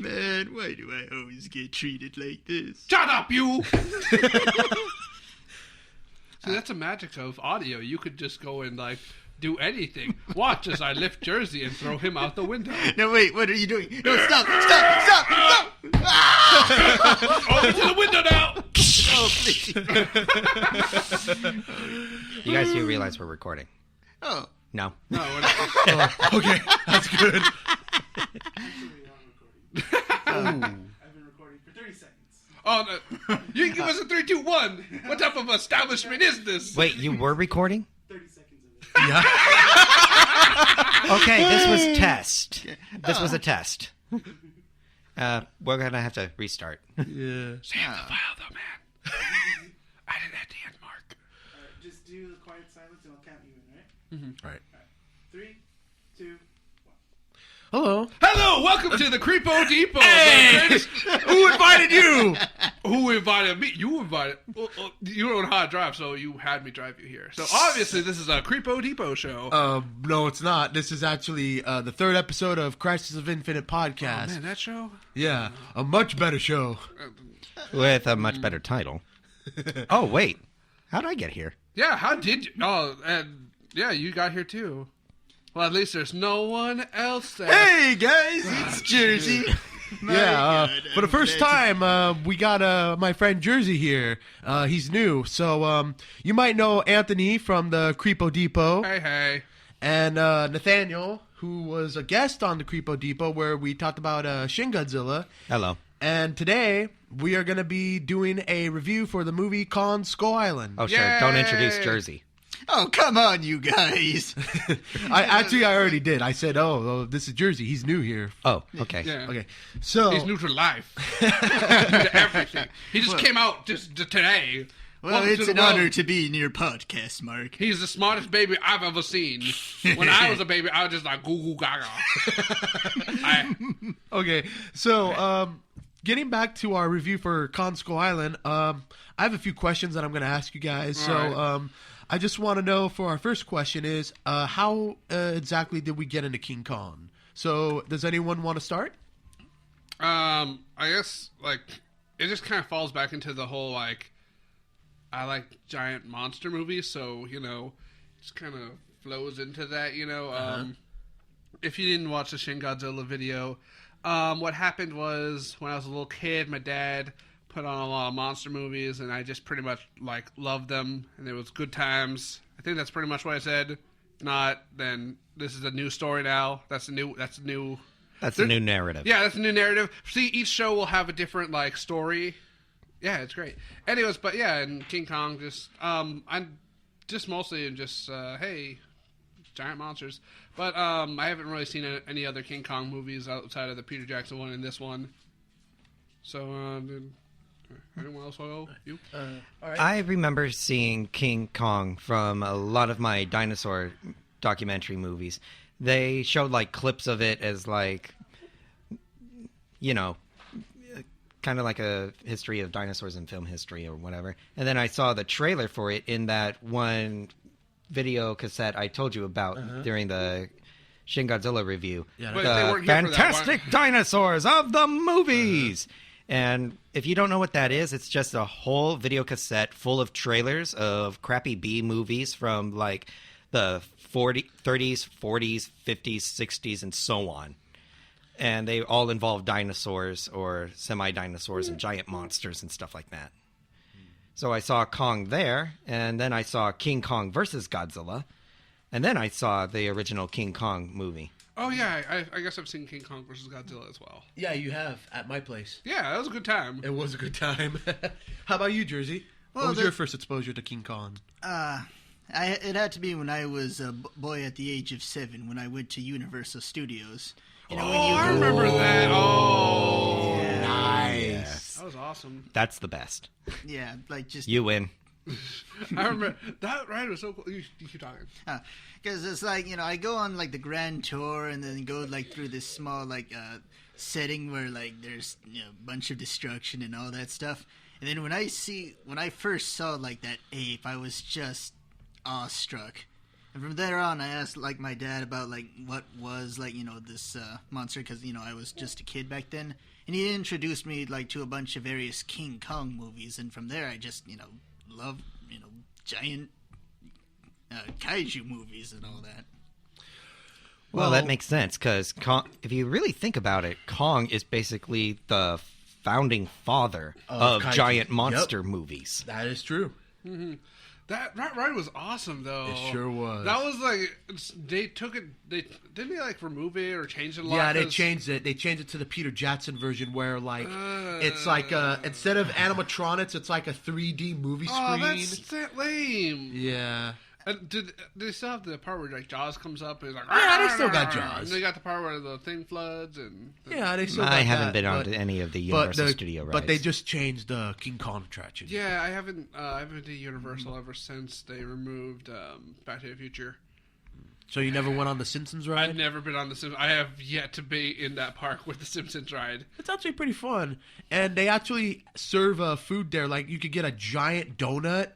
Man, why do I always get treated like this? Shut up, you! See, that's the magic of audio. You could just go and, like, do anything. Watch as I lift Jersey and throw him out the window. No, wait, what are you doing? No, stop! Over to the window now! Oh, please. You guys do realize we're recording? Oh. No. No, we're not. Okay, that's good. I've been recording for 30 seconds. Oh, no. You can give us a 3, 2, 1. What type of establishment is this? Wait, you were recording? 30 seconds of it. Yeah. Okay, this was test. This was a test. We're gonna have to restart. Yeah. Save the file, though, man. I did at the end, Mark. Just do the quiet silence and I'll count you in, right? All right. 3, 2, Hello. Hello, welcome to the Creepo Depot. Hey! Who invited you? Who invited me? You invited. Well, you don't know how to drive, so you had me drive you here. So obviously, this is a Creepo Depot show. No, it's not. This is actually the third episode of Crisis of Infinite podcast. Oh, man, that show? Yeah, a much better show. With a much better title. Oh, wait. How did I get here? Yeah, how did you? Oh, and yeah, you got here too. Well, at least there's no one else there. Hey, guys, it's Jersey. For the first time, we got my friend Jersey here. He's new, so you might know Anthony from the Creepo Depot. Hey. And Nathaniel, who was a guest on the Creepo Depot, where we talked about Shin Godzilla. Hello. And today, we are going to be doing a review for the movie Kong Skull Island. Oh, sure. Don't introduce Jersey. Oh, come on, you guys. I already did. I said, oh, this is Jersey. He's new here. Oh, okay. Yeah. Okay, so... He's new to life. To everything. He just came out just today. Well, Welcome it's to an the world. honor to be in your podcast, Mark. He's the smartest baby I've ever seen. When I was a baby, I was just like, goo goo gaga. Okay, so getting back to our review for Kong Skull Island, I have a few questions that I'm going to ask you guys. All right. I just want to know for our first question is, how exactly did we get into King Kong? So, does anyone want to start? I guess, like, it just kind of falls back into the whole, like, I like giant monster movies, so, you know, just kind of flows into that, you know. If you didn't watch the Shin Godzilla video, what happened was, when I was a little kid, my dad put on a lot of monster movies, and I just pretty much, like, loved them, and it was good times. I think that's pretty much what I said. Not, then this is a new story now. That's a new That's a new narrative. Yeah, that's a new narrative. See, each show will have a different, like, story. Yeah, it's great. Anyways, but yeah, and King Kong just, I'm just mostly just, hey, giant monsters. But I haven't really seen any other King Kong movies outside of the Peter Jackson one and this one. So, anyone else want to go? You? All right. I remember seeing King Kong from a lot of my dinosaur documentary movies. They showed, like, clips of it as, like, you know, kind of like a history of dinosaurs in film history or whatever. And then I saw the trailer for it in that one video cassette I told you about during the Shin Godzilla review. Yeah, But they the weren't here for that fantastic dinosaurs of the movies. And if you don't know what that is, it's just a whole video cassette full of trailers of crappy B movies from, like, the 30s, 40s, 50s, 60s, and so on. And they all involve dinosaurs or semi-dinosaurs and giant monsters and stuff like that. So I saw Kong there, and then I saw King Kong versus Godzilla, and then I saw the original King Kong movie. Oh, yeah, I guess I've seen King Kong versus Godzilla as well. Yeah, you have, at my place. Yeah, that was a good time. It was a good time. How about you, Jersey? Well, what was your first exposure to King Kong? It had to be when I was a boy at the age of 7, when I went to Universal Studios. You know, when you I go- remember that. Oh, Yeah. Nice. that was awesome. That's the best. Yeah, like just... You win. I remember that ride was so cool. You keep talking. Because it's like, you know, I go on, like, the grand tour and then go, like, through this small, like, setting where, like, there's, you know, a bunch of destruction and all that stuff. And then when I first saw, like, that ape, I was just awestruck. And from there on, I asked like my dad about like what was like this monster because I was just a kid back then, and he introduced me like to a bunch of various King Kong movies, and from there I just love giant kaiju movies and all that. Well, that makes sense because if you really think about it, Kong is basically the founding father of kaiju. giant monster movies. That is true. Mm-hmm. That ride was awesome, though. It sure was. That was like they took it. Didn't they like remove it or change it a lot? Yeah, they changed it. They changed it to the Peter Jackson version, where like it's like instead of animatronics, it's like a 3D movie screen. Oh, that's lame. Yeah. And did they still have the part where like Jaws comes up and it's like Yeah, they still got Jaws. And they got the part where the thing floods and Yeah, they still. I got haven't that, been on but- to any of the Universal Studio rides. But they just changed the King Kong attraction. yeah, I haven't been to Universal ever since they removed Back to the Future. So you never went on the Simpsons ride? I've never been on the Simpsons. I have yet to be in that park with the Simpsons ride. It's actually pretty fun, and they actually serve food there. Like you could get a giant donut.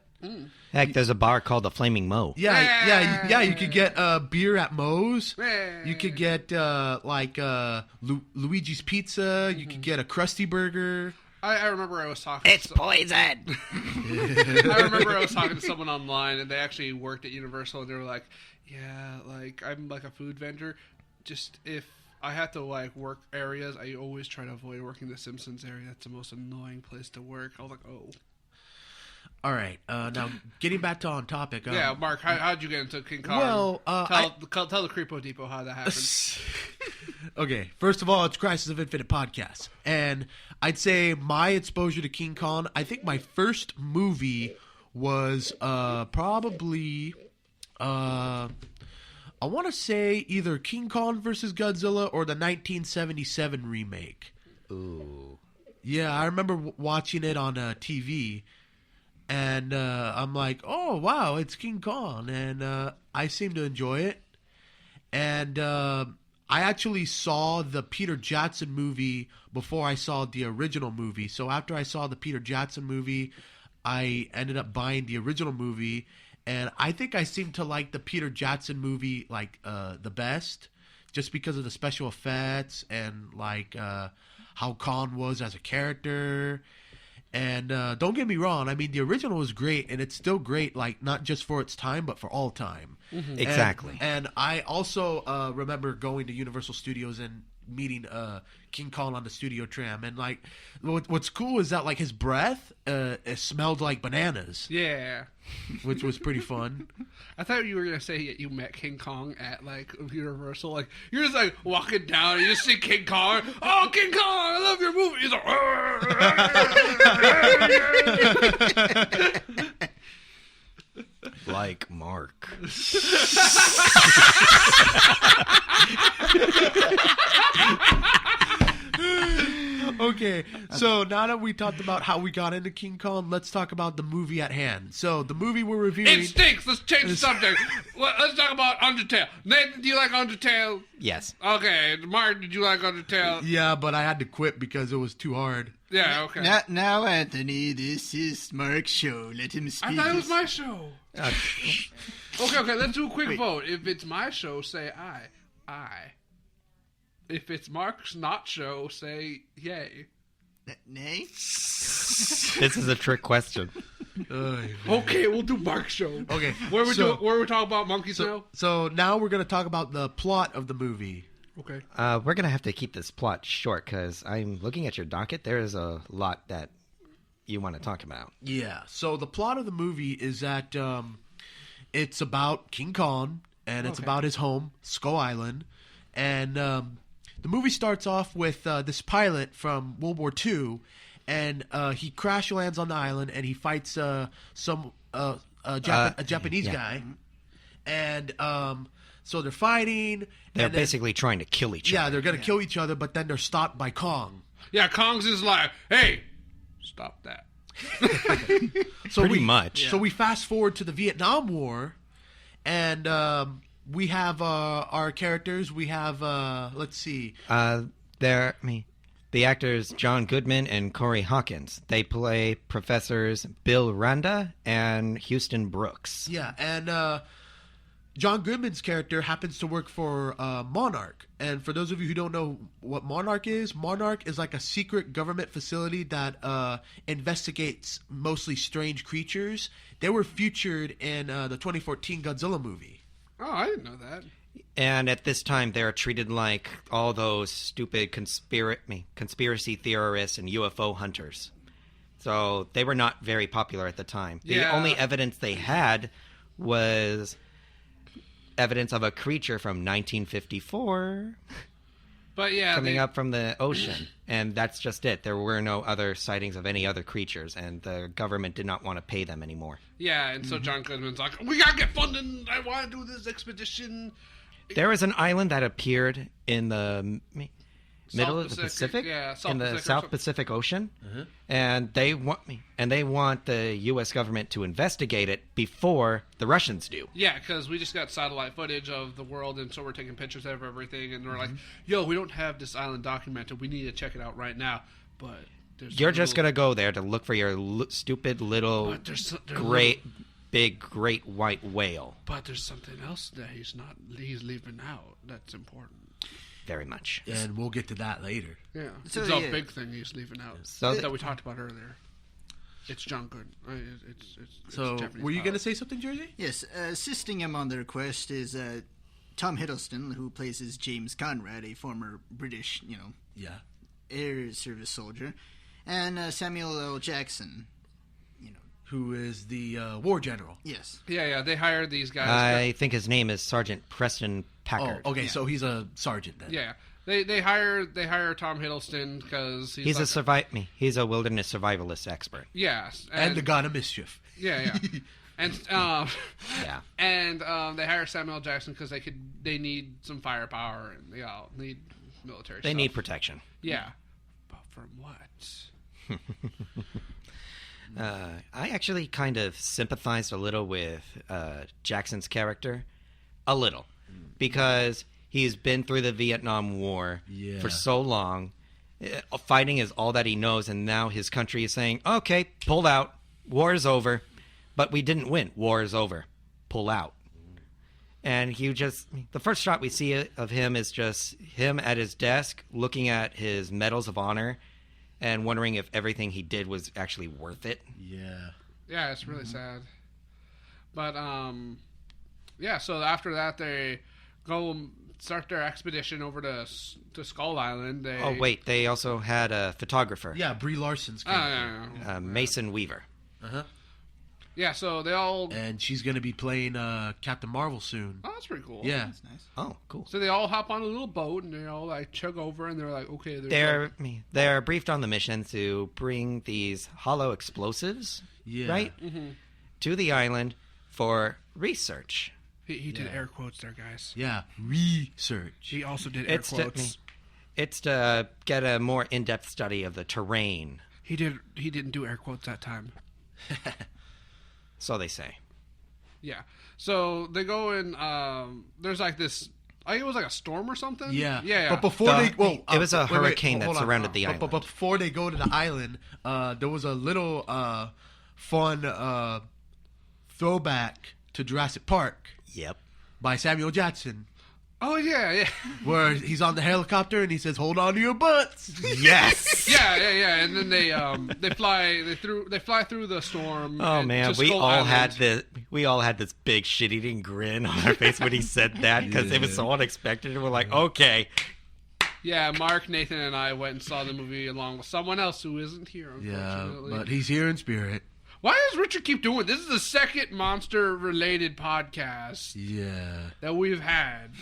Heck, there's a bar called the Flaming Mo. Yeah. You could get beer at Moe's. Yeah. You could get Luigi's Pizza. You could get a Krusty Burger. I remember I was talking. It's poison! I remember I was talking to someone online, and they actually worked at Universal, and they were like, "Yeah, like I'm like a food vendor. Just if I have to like work areas, I always try to avoid working the Simpsons area. That's the most annoying place to work." I was like, "Oh." All right. Now, getting back to on topic. Yeah, Mark, how'd you get into King Kong? Well, tell the Creepo Depot how that happened. Okay, first of all, it's Crisis of Infinite podcast, and I'd say my exposure to King Kong. I think my first movie was probably I want to say either King Kong versus Godzilla or the 1977 remake. Ooh. Yeah, I remember watching it on TV. And I'm like, oh, wow, it's King Kong. And I seem to enjoy it. And I actually saw the Peter Jackson movie before I saw the original movie. So after I saw the Peter Jackson movie, I ended up buying the original movie. And I think I seem to like the Peter Jackson movie like the best. Just because of the special effects and like how Kong was as a character. And don't get me wrong, I mean, the original was great, and it's still great, like, not just for its time, but for all time. Mm-hmm. Exactly. And I also remember going to Universal Studios and meeting King Kong on the studio tram. And, like, what's cool is that, like, his breath, it smelled like bananas. Yeah. Which was pretty fun. I thought you were going to say you met King Kong at, like, Universal. Like, you're just, like, walking down and you just see King Kong. Oh, King Kong, I love your movie. He's like, Like Mark. Okay, so now that we talked about how we got into King Kong, let's talk about the movie at hand. So the movie we're reviewing... It stinks. Let's change the subject. Let's talk about Undertale. Nathan, do you like Undertale? Yes. Okay. Mark, did you like Undertale? Yeah, but I had to quit because it was too hard. Yeah, okay. Now, Anthony, this is Mark's show. Let him speak. I thought it was my show. Okay, let's do a quick vote. If it's my show, say aye. If it's Mark's not show, say yay. Nay? This is a trick question. Okay, we'll do Mark's show. Okay, Where we talking about monkeys now? So now we're going to talk about the plot of the movie. Okay. We're going to have to keep this plot short because I'm looking at your docket. There is a lot that you want to talk about. Yeah, so the plot of the movie is that it's about King Kong, and it's about his home, Skull Island. And the movie starts off with this pilot from World War II, and he crash lands on the island, and he fights a Japanese guy. And so they're fighting. They're and then- basically trying to kill each Yeah, other. they're going to kill each other, but then they're stopped by Kong. Yeah, Kong's is like, hey, stop that. So Pretty much. So we fast forward to the Vietnam War, and we have our characters. We have, let's see. The actors John Goodman and Corey Hawkins. They play Professors Bill Randa and Houston Brooks. Yeah, and John Goodman's character happens to work for Monarch. And for those of you who don't know what Monarch is like a secret government facility that investigates mostly strange creatures. They were featured in the 2014 Godzilla movie. Oh, I didn't know that. And at this time, they're treated like all those stupid conspiracy theorists and UFO hunters. So they were not very popular at the time. The Yeah. only evidence they had was evidence of a creature from 1954 But yeah, coming up from the ocean. And that's just it. There were no other sightings of any other creatures, and the government did not want to pay them anymore. Yeah, and so John Goodman's like, we gotta get funding. I want to do this expedition. There was an island that appeared in the middle of the Pacific, Pacific, yeah, South in the Pacific or South something. Pacific Ocean, and they want the U.S. government to investigate it before the Russians do. Yeah, because we just got satellite footage of the world, and so we're taking pictures of everything, and we're like, yo, we don't have this island documented. We need to check it out right now. But there's You're just gonna go there to look for your stupid little But there's great white whale. But there's something else that he's leaving out that's important. Very much. And we'll get to that later. Yeah, So, it's a yeah. big thing he's leaving out So that we talked about earlier. It's John Good. It's So, Japanese were you pilot. going to say something, Jersey? Yes, assisting him on their quest is Tom Hiddleston, who plays as James Conrad, a former British, Yeah. air service soldier, and Samuel L. Jackson. Who is the war general. Yes. Yeah, they hired these guys. I think his name is Sergeant Preston Packard. Oh, okay, Yeah. so he's a sergeant then. Yeah, they hire Tom Hiddleston because He's a wilderness survivalist expert. Yes, And the god of mischief. Yeah, and Yeah. and they hire Samuel L. Jackson because they need some firepower and they all need military. They stuff. need protection. Yeah, but from what? I actually kind of sympathized a little with Jackson's character. A little. Because he's been through the Vietnam War Yeah. for so long. Fighting is all that he knows, and now his country is saying, okay, pull out. War is over. But we didn't win. War is over. Pull out. And the first shot we see of him is just him at his desk looking at his medals of honor and wondering if everything he did was actually worth it. Yeah. Yeah, it's really sad. But yeah. So after that, they go start their expedition over to Skull Island. They also had a photographer, Yeah, Brie Larson's Oh, character. yeah. Mason Weaver. Uh-huh. Yeah, so they all. And she's going to be playing Captain Marvel soon. Oh, that's pretty cool. Yeah. That's nice. Oh, cool. So they all hop on a little boat and they all like chug over and they're like, okay, They're briefed on the mission to bring these hollow explosives, Yeah. right, to the island for research. He did Yeah. air quotes there, guys. Yeah. Research. He also did air quotes. It's to get a more in-depth study of the terrain, He didn't do air quotes that time. so they say. Yeah. So they go in. There's like this. I think it was like a storm or something. Yeah. Yeah. But before It was a hurricane that hold on. surrounded the But island. before they go to the island, there was a little fun throwback to Jurassic Park Yep. by Samuel Jackson, Oh yeah. where he's on the helicopter and he says, "Hold on to your butts." Yes. Yeah. And then they fly through the storm. Oh and man, to we Skull all Island. had this big shit-eating grin on our face when he said that because it was so unexpected. And we're like, okay, Yeah, Mark, Nathan, and I went and saw the movie along with someone else who isn't here. Yeah, Unfortunately. but he's here in spirit. Why does Richard keep doing this? Is the second monster-related podcast Yeah. that we've had.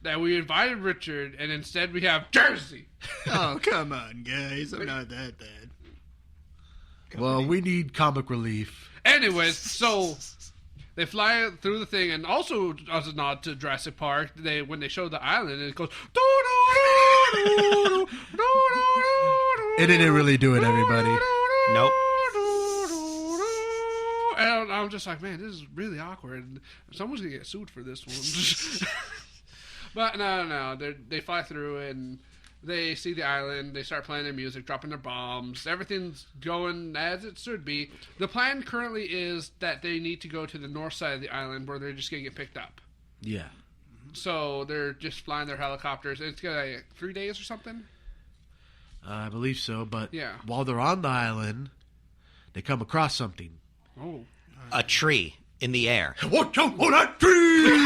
That we invited Richard, and instead we have Jersey. Oh, come on, guys. I'm not that bad. Well, we need comic relief. Anyways, so they fly through the thing, and also as a nod to Jurassic Park, when they show the island, it goes. It didn't really do it, everybody. Nope. And I'm just like, man, this is really awkward. Someone's gonna get sued for this one. But no. They fly through and they see the island. They start playing their music, dropping their bombs. Everything's going as it should be. The plan currently is that they need to go to the north side of the island where they're just gonna get picked up. Yeah. So they're just flying their helicopters. It's got like 3 days or something. I believe so, but Yeah. while they're on the island, they come across something. Oh. A tree in the air. Watch out for that tree!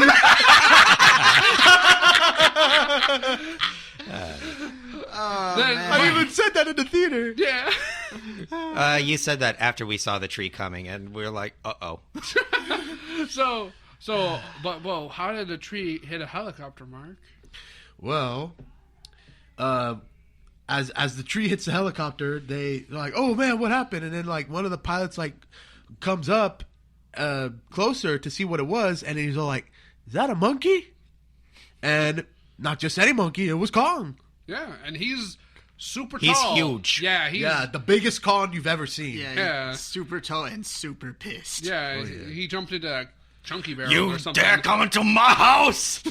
I even said that in the theater. Yeah. You said that after we saw the tree coming, and we were like, uh-oh. But how did the tree hit a helicopter, Mark? Well, as the tree hits the helicopter, they're like, "Oh man, what happened?" And then like one of the pilots like comes up closer to see what it was, and he's all like, "Is that a monkey?" And not just any monkey; it was Kong. Yeah, and he's super He's tall. huge. Yeah, The biggest Kong you've ever seen. Yeah. Super tall and super pissed. Yeah, he jumped into a chunky barrel You or something. dare come into my house!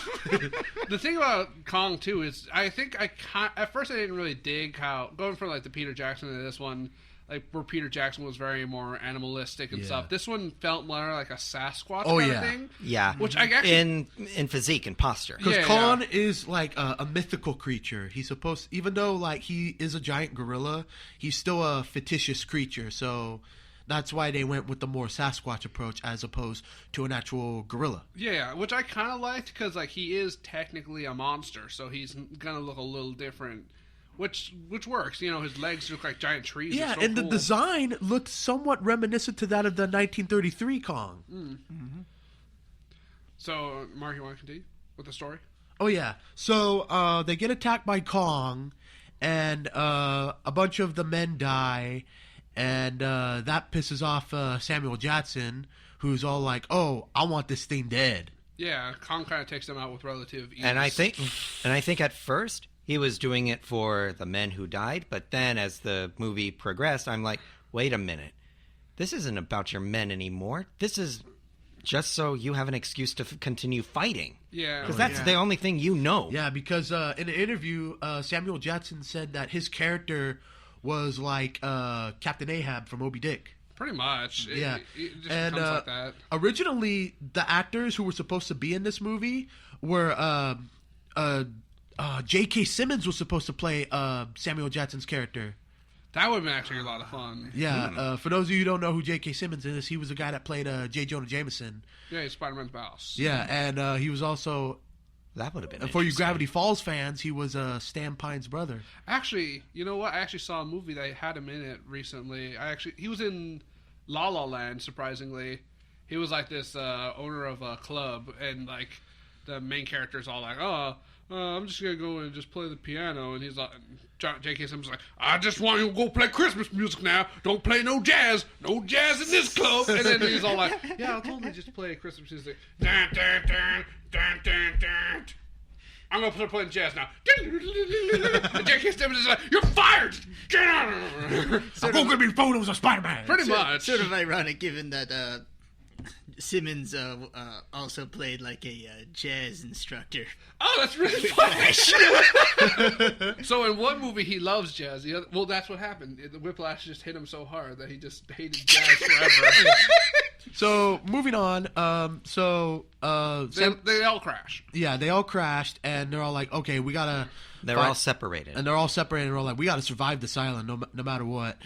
The thing about Kong too is, I think at first I didn't really dig how going from like the Peter Jackson to this one, like where Peter Jackson was very more animalistic and stuff. This one felt more like a Sasquatch kind of thing. Yeah. Which I actually in physique and posture. Because Kong is like a mythical creature. He's supposed, even though like he is a giant gorilla, he's still a fictitious creature. So that's why they went with the more Sasquatch approach as opposed to an actual gorilla. Yeah, which I kind of liked because like he is technically a monster, so he's gonna look a little different, which works. You know, his legs look like giant trees. Yeah, it's so and cool. the design looked somewhat reminiscent to that of the 1933 Kong. Mm-hmm. So, Mark, you want to continue with the story? Oh yeah. So they get attacked by Kong, and a bunch of the men die. And that pisses off Samuel Jackson, who's all like, "Oh, I want this thing dead." Yeah, Kong kind of takes them out with relative ease. And I think at first he was doing it for the men who died, but then as the movie progressed, I'm like, wait a minute. This isn't about your men anymore. This is just so you have an excuse to continue fighting. Yeah. Because that's the only thing you know. Yeah, because in an interview, Samuel Jackson said that his character was like Captain Ahab from Moby Dick. Pretty much. Yeah. It just And becomes like that. originally, the actors who were supposed to be in this movie were J.K. Simmons was supposed to play Samuel Jackson's character. That would have been actually a lot of fun. Yeah, for those of you who don't know who J.K. Simmons is, he was the guy that played J. Jonah Jameson. Yeah, he's Spider-Man's boss. Yeah, and he was also, That would have been for you interesting. Gravity Falls fans, he was Stan Pine's brother. Actually, you know what? I actually saw a movie that had him in it recently. He was in La La Land, surprisingly. He was like this owner of a club, and like the main character's all like, I'm just gonna go and just play the piano, and he's like, J.K. Simmons like, I just want you to go play Christmas music now. Don't play no jazz in this club. And then he's all like, yeah, I'll totally just play Christmas music. Dun, dun, dun, dun, dun, dun. I'm gonna start playing jazz now. And J.K. Simmons is like, you're fired. Get out of here. I'm going to be photos of Spider-Man. Pretty much. Sort of ironic, given that Simmons also played like a jazz instructor. Oh, that's really funny. So in one movie he loves jazz. The other, well, that's what happened. The whiplash just hit him so hard that he just hated jazz forever. So, moving on. They all crash. Yeah, they all crashed, and they're all like, okay, we got to... They're all separated. And they're all separated, and they're all like, we got to survive this island no matter what.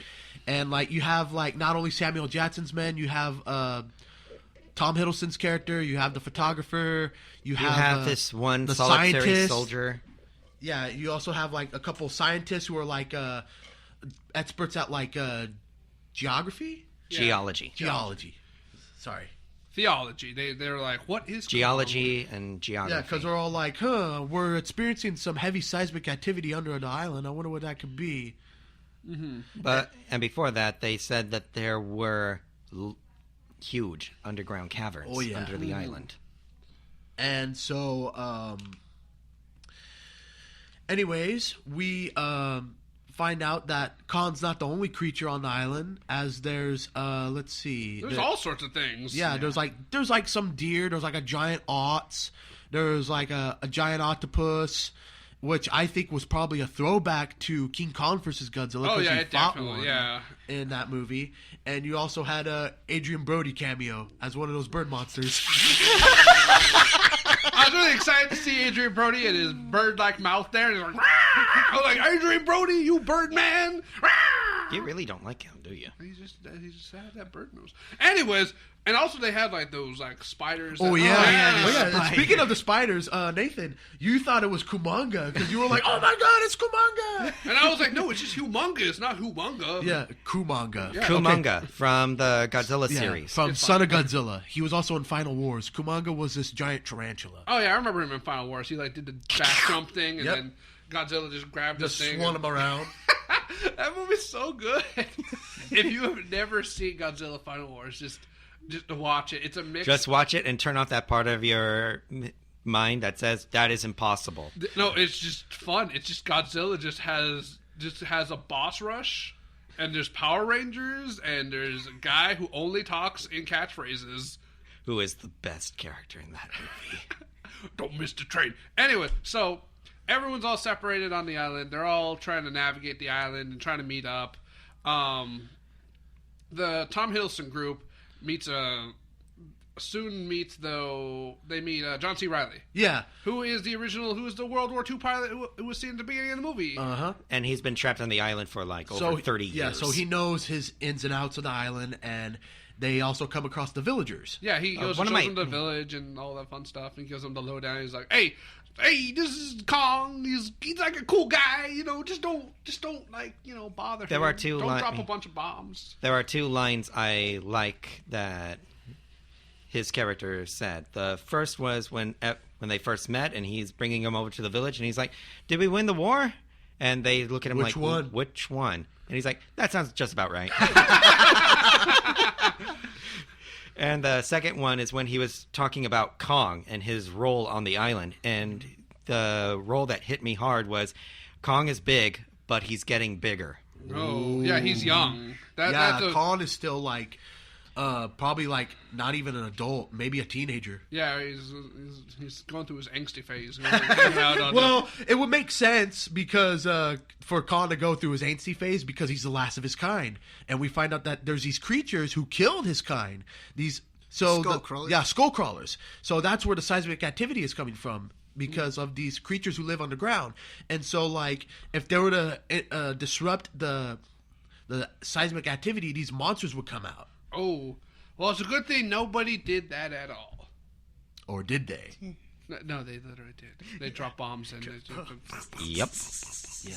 And, like, you have, like, not only Samuel Jackson's men, you have Tom Hiddleston's character, you have the photographer, you have this one the solitary scientist. soldier. Yeah, you also have, like, a couple scientists who are, like, experts at, like, geography? Geology. Geology. Sorry. Theology. They're like, what is Geology and geography. Yeah, because they're all like, we're experiencing some heavy seismic activity under the island. I wonder what that could be. And before that, they said that there were huge underground caverns under the island. And so, anyways, we find out that Khan's not the only creature on the island, as there's, let's see. There's all sorts of things. Yeah, there's like some deer, there's like a giant ox, there's like a giant octopus, which I think was probably a throwback to King Kong vs. Godzilla. Oh, yeah, he it fought definitely, one yeah. in that movie. And you also had a Adrian Brody cameo as one of those bird monsters. was really excited to see Adrian Brody and his bird-like mouth there. And he's like, I was like, Adrian Brody, you bird man. You really don't like him, do you? He just had that bird nose. Anyways, and also they had like those like spiders. Oh that, yeah. Speaking of the spiders, Nathan, you thought it was Kumanga because you were like, "Oh my God, it's Kumanga!" And I was like, "No, it's just humongous, not Humunga." Yeah, Kumanga. Yeah. Kumanga from the Godzilla Yeah, series. from Son of Godzilla. He was also in Final Wars. Kumanga was this giant tarantula. Oh yeah, I remember him in Final Wars. He like did the back jump thing, and Yep. then Godzilla just grabbed Just this thing. swung him around. That movie's so good. If you have never seen Godzilla Final Wars, just to watch it. It's a mix. Just watch it and turn off that part of your mind that says that is impossible. No, it's just fun. It's just Godzilla just has a boss rush, and there's Power Rangers, and there's a guy who only talks in catchphrases. Who is the best character in that movie? Don't miss the train. Anyway, so everyone's all separated on the island. They're all trying to navigate the island and trying to meet up. The Tom Hiddleston group meets John C. Reilly. Yeah. Who is the World War II pilot who was seen at the beginning of the movie. Uh-huh. And he's been trapped on the island for over 30 years. Yeah, so he knows his ins and outs of the island, and they also come across the villagers. Yeah, he goes and shows them the village and all that fun stuff, and gives them the lowdown. He's like, hey, this is Kong. He's like a cool guy. Just don't bother him. There are two Don't drop a bunch of bombs. There are two lines I like that his character said. The first was when they first met, and he's bringing him over to the village, and he's like, "Did we win the war?" And they look at him Which like, one? "Which one?" And he's like, "That sounds just about right." And the second one is when he was talking about Kong and his role on the island. And the role that hit me hard was Kong is big, but he's getting bigger. Oh, yeah, he's young. Kong is still like, probably like not even an adult, maybe a teenager. Yeah, he's going through his angsty phase. Well, it would make sense because for Kong to go through his angsty phase because he's the last of his kind, and we find out that there's these creatures who killed his kind. Skull crawlers. So that's where the seismic activity is coming from, because of these creatures who live underground. And so, like, if they were to disrupt the seismic activity, these monsters would come out. Oh, well, it's a good thing nobody did that at all. Or did they? No, they literally did. They dropped bombs and Yep. Yeah.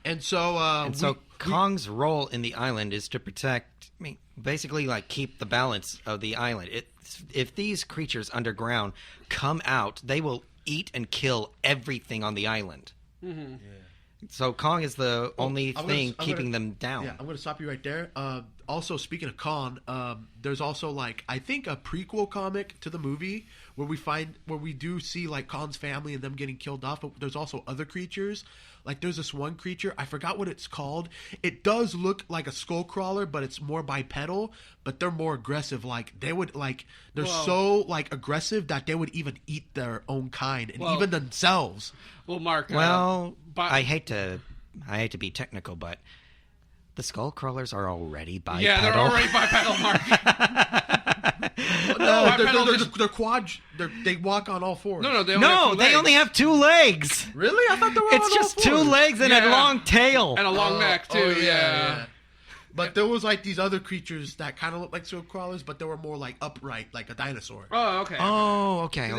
And so, Kong's role in the island is to protect, basically, like, keep the balance of the island. If these creatures underground come out, they will eat and kill everything on the island. Mm-hmm. Yeah. So Kong is the only thing keeping them down. Yeah, I'm going to stop you right there. Also, speaking of Kong, there's also, like, I think a prequel comic to the movie where we do see, like, Kong's family and them getting killed off. But there's also other creatures. Like, there's this one creature, I forgot what it's called. It does look like a skull crawler, but it's more bipedal. But they're more aggressive. Like, they would, like, they're so, like, aggressive that they would even eat their own kind and even themselves. Well, Mark. I hate to be technical, but the skull crawlers are already bipedal. Yeah, they're already bipedal, Mark. They're quad. They walk on all fours. No, they only have 2 legs. Really? I thought they were. It's just 2 legs and a long tail and a long neck too. Yeah. But there was like these other creatures that kind of looked like skull crawlers, but they were more like upright, like a dinosaur. Oh, okay. Oh, okay. Did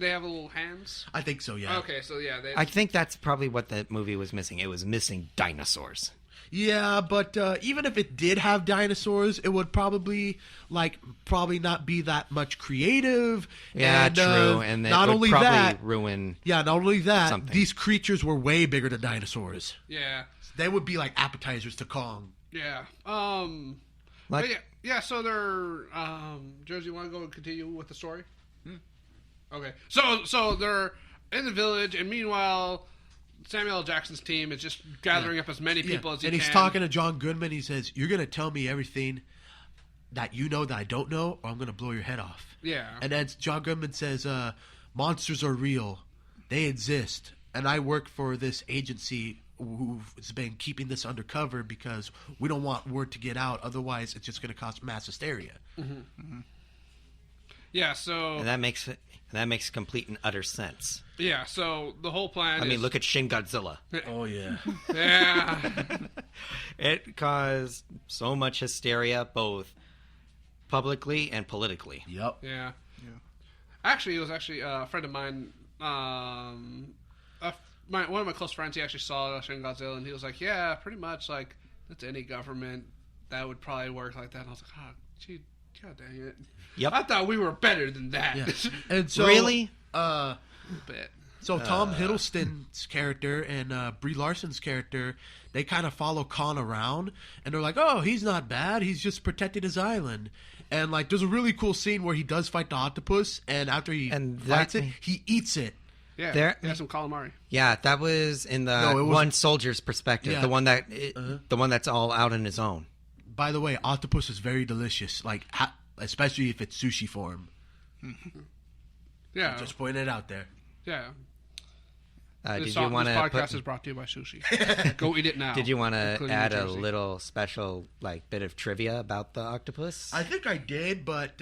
they have little hands? I think so. Yeah. Okay, so yeah. I think that's probably what the movie was missing. It was missing dinosaurs. Yeah, but even if it did have dinosaurs, it would probably not be that much creative. Yeah, and, true. And not would only probably that, ruin. Yeah, not only that, something. These creatures were way bigger than dinosaurs. Yeah, they would be like appetizers to Kong. Yeah. Like, yeah. So they're Jersey. You want to go and continue with the story? Okay. So they're in the village, and meanwhile, Samuel L. Jackson's team is just gathering up as many people as he can. And he's talking to John Goodman. He says, "You're going to tell me everything that you know that I don't know, or I'm going to blow your head off." Yeah. And then John Goodman says, "Monsters are real. They exist. And I work for this agency who's been keeping this undercover because we don't want word to get out. Otherwise, it's just going to cause mass hysteria." Mm-hmm. Mm-hmm. Yeah, so And that makes complete and utter sense. yeah, so the whole plan. I mean, look at Shin Godzilla. Oh yeah. Yeah, It caused so much hysteria, both publicly and politically. Yep. yeah. Actually, it was a friend of mine. One of my close friends, he actually saw Shin Godzilla, and he was like, "Yeah, pretty much like that's any government that would probably work like that." And I was like, "Oh, gee, god dang it! Yep. I thought we were better than that." Yeah. And so Really? A bit. So Tom Hiddleston's character and Brie Larson's character, they kind of follow Khan around, and they're like, "Oh, he's not bad. He's just protecting his island." And like, there's a really cool scene where he does fight the octopus, and after he fights it, he eats it. Yeah, There- he has some calamari. Yeah, that was in the No, it was- one soldier's perspective. Yeah. The one that's all out on his own. By the way, octopus is very delicious, like especially if it's sushi form. Yeah, Just pointing it out there. yeah. Did This you want this to podcast is brought to you by sushi. Go eat it now. Did you want to including add New a Jersey. little special like bit of trivia about the octopus? I think I did, but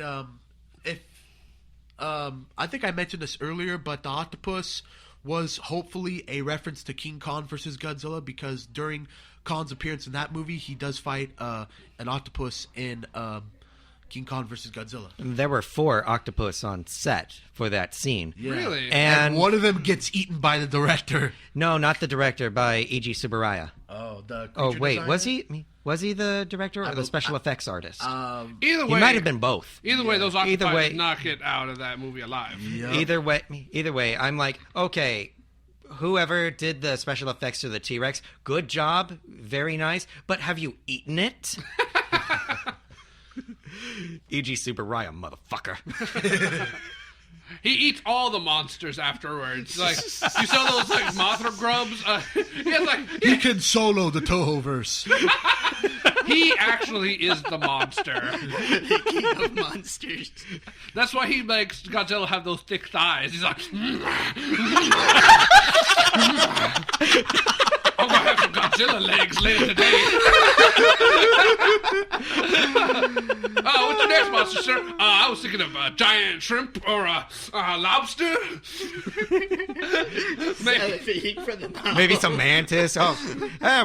I think I mentioned this earlier, but the octopus was hopefully a reference to King Kong versus Godzilla, because during Kong's appearance in that movie, he does fight an octopus in King Kong versus Godzilla. There were 4 octopus on set for that scene. Yeah. Really? And one of them gets eaten by the director. no, not the director, by E.G. Subaraya. Oh, the Oh creature wait, designer? was he the director or the bel- special effects artist? Either He way, might have been both. Either way, those Either octopi way- did not get out of that movie alive. Yep. Either way, I'm like, okay, whoever did the special effects to the T-Rex, good job, very nice, but have you eaten it? E.G. Subaraya, motherfucker. He eats all the monsters afterwards. Like you saw those like Mothra grubs. He can solo the Toho-verse. He actually is the monster. The king of monsters. That's why he makes Godzilla have those thick thighs. He's like, I'm gonna have some Godzilla legs later today. What's your next monster, sir? I was thinking of a giant shrimp or a lobster. Maybe. For the mouth. Maybe some mantis. Oh,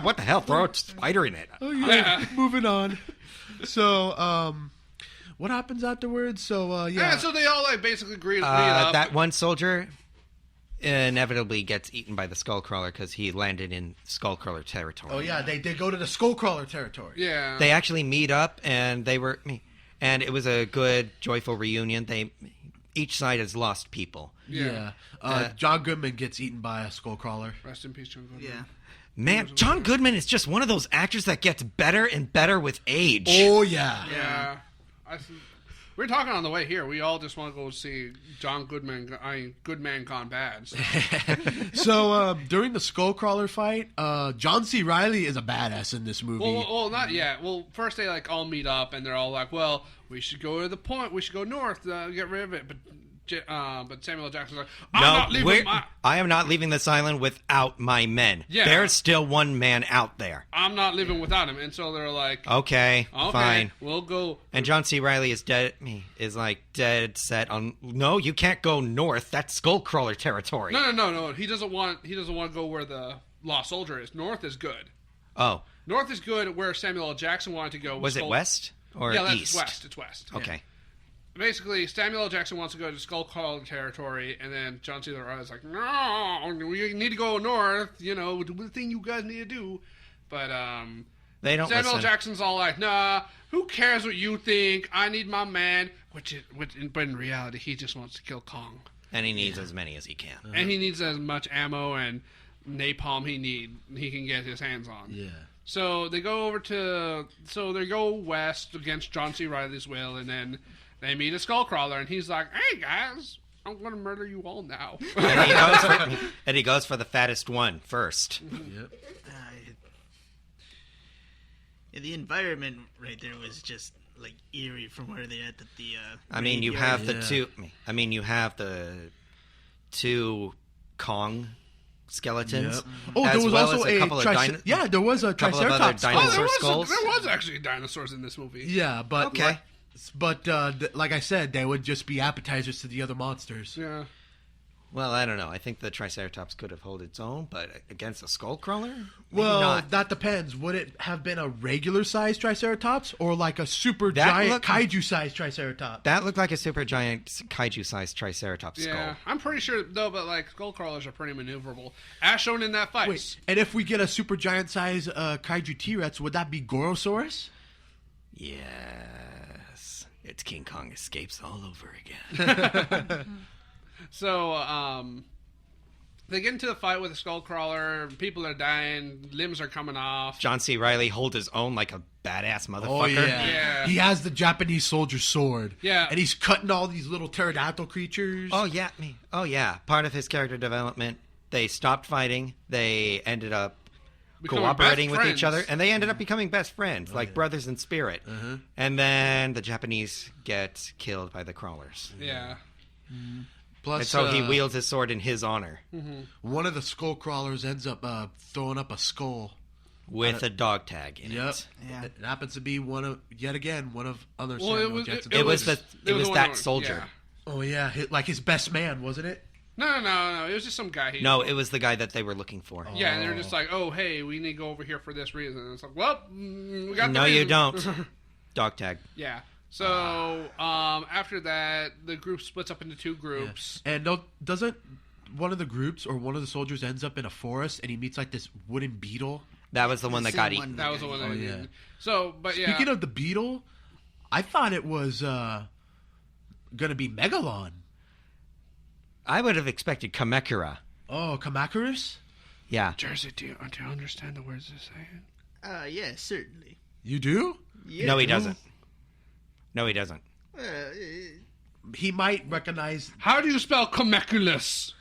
what the hell? Throw a spider in it. Oh yeah. Yeah. Moving on. So, what happens afterwards? So, Yeah, yeah. so they all like basically agreed up. That one soldier inevitably gets eaten by the Skullcrawler because he landed in Skullcrawler territory. Oh yeah, they go to the Skullcrawler territory. Yeah. They actually meet up, and and it was a good, joyful reunion. Each side has lost people. Yeah. John Goodman gets eeaten by a Skullcrawler. Rest in peace, John Goodman. Yeah. Man, John Goodman is just one of those actors that gets better and better with age. Oh yeah. Yeah. We were talking on the way here. We all just want to go see John Goodman. Good Man Gone Bad. So. So during the Skullcrawler fight, John C. Reilly is a badass in this movie. Well, not yet. Well, first they like all meet up and they're all like, "Well, we should go to the point. We should go north, get rid of it." But Samuel L. Jackson's like, I am not leaving this island without my men. Yeah. There's still one man out there. I'm not living without him. And so they're like, Okay, fine. we'll go. And John C. Reilly is dead set on. No, you can't go north. That's Skullcrawler territory. No. He doesn't want to go where the Lost Soldier is. North is good. Oh, North is good. Where Samuel L. Jackson wanted to go was it west or Yeah, that's east? west. It's west. Okay. Basically, Samuel L. Jackson wants to go to Skullcrawler territory, and then John C. Reilly is like, "No, we need to go north. Do the thing you guys need to do." But They don't Samuel L. listen. Jackson's all like, "Nah, who cares what you think? I need my man." But in reality, he just wants to kill Kong, And he needs as many as he can. and he needs as much ammo and napalm he can get his hands on. Yeah. So they go they go west against John C. Reilly's will, and then they meet a Skullcrawler, and he's like, "Hey guys, I'm gonna murder you all now." And he goes for the fattest one first. Yep. The environment right there was just like eerie from where they're at the. I mean, you graveyard. have the two. I mean, you have the two Kong skeletons. Yep. Oh, as there was well also as a couple there was a couple of other Triceratops skull. dinosaur skulls. There was actually dinosaurs in this movie. Yeah, but Okay. But like I said, they would just be appetizers to the other monsters. Yeah. Well, I don't know. I think the Triceratops could have held its own, but against a skullcrawler? Maybe Well, not. that depends. Would it have been a regular-sized Triceratops or like a super That giant looked- kaiju-sized Triceratops? That looked like a super giant kaiju-sized Triceratops Yeah. skull. I'm pretty sure, though, but like skull crawlers are pretty maneuverable. As shown in that fight. Wait, and if we get a super giant-sized kaiju T-Rex, would that be Gorosaurus? Yes. It's King Kong escapes all over again. So, they get into the fight with the skull crawler. People are dying. Limbs are coming off. John C. Reilly holds his own like a badass motherfucker. Oh, yeah. Yeah. He has the Japanese soldier sword. Yeah. And he's cutting all these little pterodactyl creatures. Oh, yeah. Part of his character development, they stopped fighting. They ended up Becoming cooperating best with each friends. other, and they ended up becoming best friends, like brothers in spirit. And then the Japanese get killed by the crawlers. Yeah. Plus, And so he wields his sword in his honor one of the skull crawlers ends up throwing up a skull. with a dog tag in Yep. it. Yeah. It happens to be one of other Well, Samuel Jackson's It was brothers. that soldier. Yeah. Oh yeah, like his best man, wasn't it? No. It was just some guy. No, it was the guy that they were looking for. Yeah, and they're just like, oh, hey, we need to go over here for this reason. And it's like, well, we got the No, you reason. don't. Dog tag. Yeah. So, after that, the group splits up into two groups. And doesn't one of the groups or one of the soldiers ends up in a forest and he meets like this wooden beetle? That was the one that Same got one. eaten. That was the one that Oh, I yeah. did. So, but yeah. Speaking of the beetle, I thought it was gonna be Megalon. I would have expected Kamakura. Oh, Kamakurus? Yeah. Jersey, do you understand the words they're saying? Yeah, certainly. You do? Yeah. No, he doesn't. No, he doesn't. He might recognize. How do you spell Kameculus?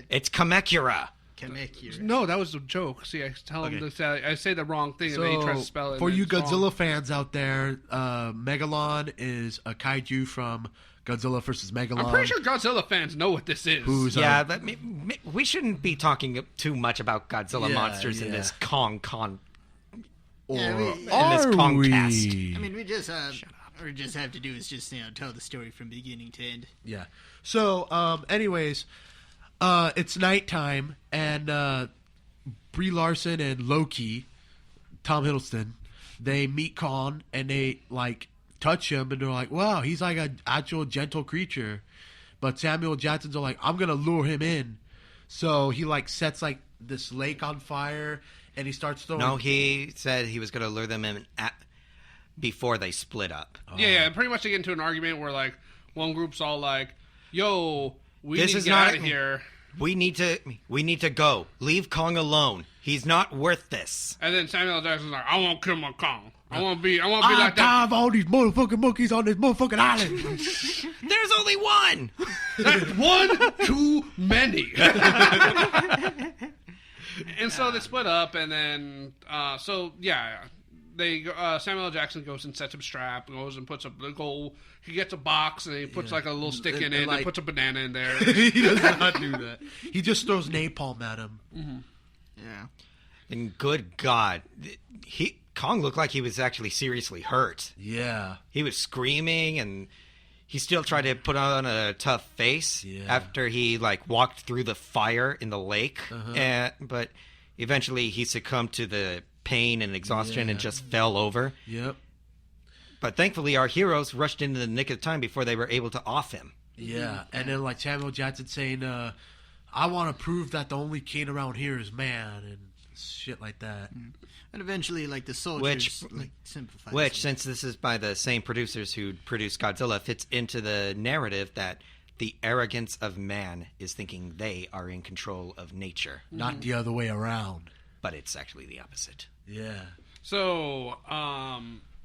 It's Kamakura. Kamek No, that was a joke. See, I tell him Okay. to say, I say the wrong thing, and then he tries to spell it. For and you it's wrong. Godzilla fans out there, Megalon is a kaiju from Godzilla vs. Megalon. I'm pretty sure Godzilla fans know what this is. Who's Yeah, but we shouldn't be talking too much about Godzilla Yeah, monsters in yeah. this Kong or Yeah, this are Kong we? cast. I mean, we just have to do is just tell the story from beginning to end. Yeah. So, anyways, it's nighttime, and Brie Larson and Loki, Tom Hiddleston, they meet Kong, and they like touch him, and they're like, "Wow, he's like an actual gentle creature." But Samuel Jackson's are like, "I'm gonna lure him in," so he like sets like this lake on fire, and he starts throwing. No, he said he was going to lure them in before they split up. Yeah, pretty much they get into an argument where, like, one group's all like, yo, we This need to is get not- out of here. We need to go. Leave Kong alone. He's not worth this. And then Samuel Jackson's like, I won't kill my Kong. I won't be I'm like that. tired of all these motherfucking monkeys on this motherfucking island. There's only one. That's one too many. And so they split up, and then, they Samuel L. Jackson goes and sets up a strap, goes and puts up the goal. He gets a box, and he puts like a little stick in And, it, like- and puts a banana in there. He does not do that. He just throws napalm at him. Yeah. And good God, Kong looked like he was actually seriously hurt. Yeah. He was screaming, and he still tried to put on a tough face Yeah. after he like walked through the fire in the lake. But eventually, he succumbed to the pain and exhaustion and Yeah. just fell over. Yep. But thankfully, our heroes rushed into the nick of time before they were able to off him. Yeah. And then like Samuel Jackson saying, I want to prove that the only king around here is man and shit like that. And eventually, like, the soldiers, simplify Which, this. since this is by the same producers who produced Godzilla, fits into the narrative that the arrogance of man is thinking they are in control of nature. Not the other way around. But it's actually the opposite. Yeah. So,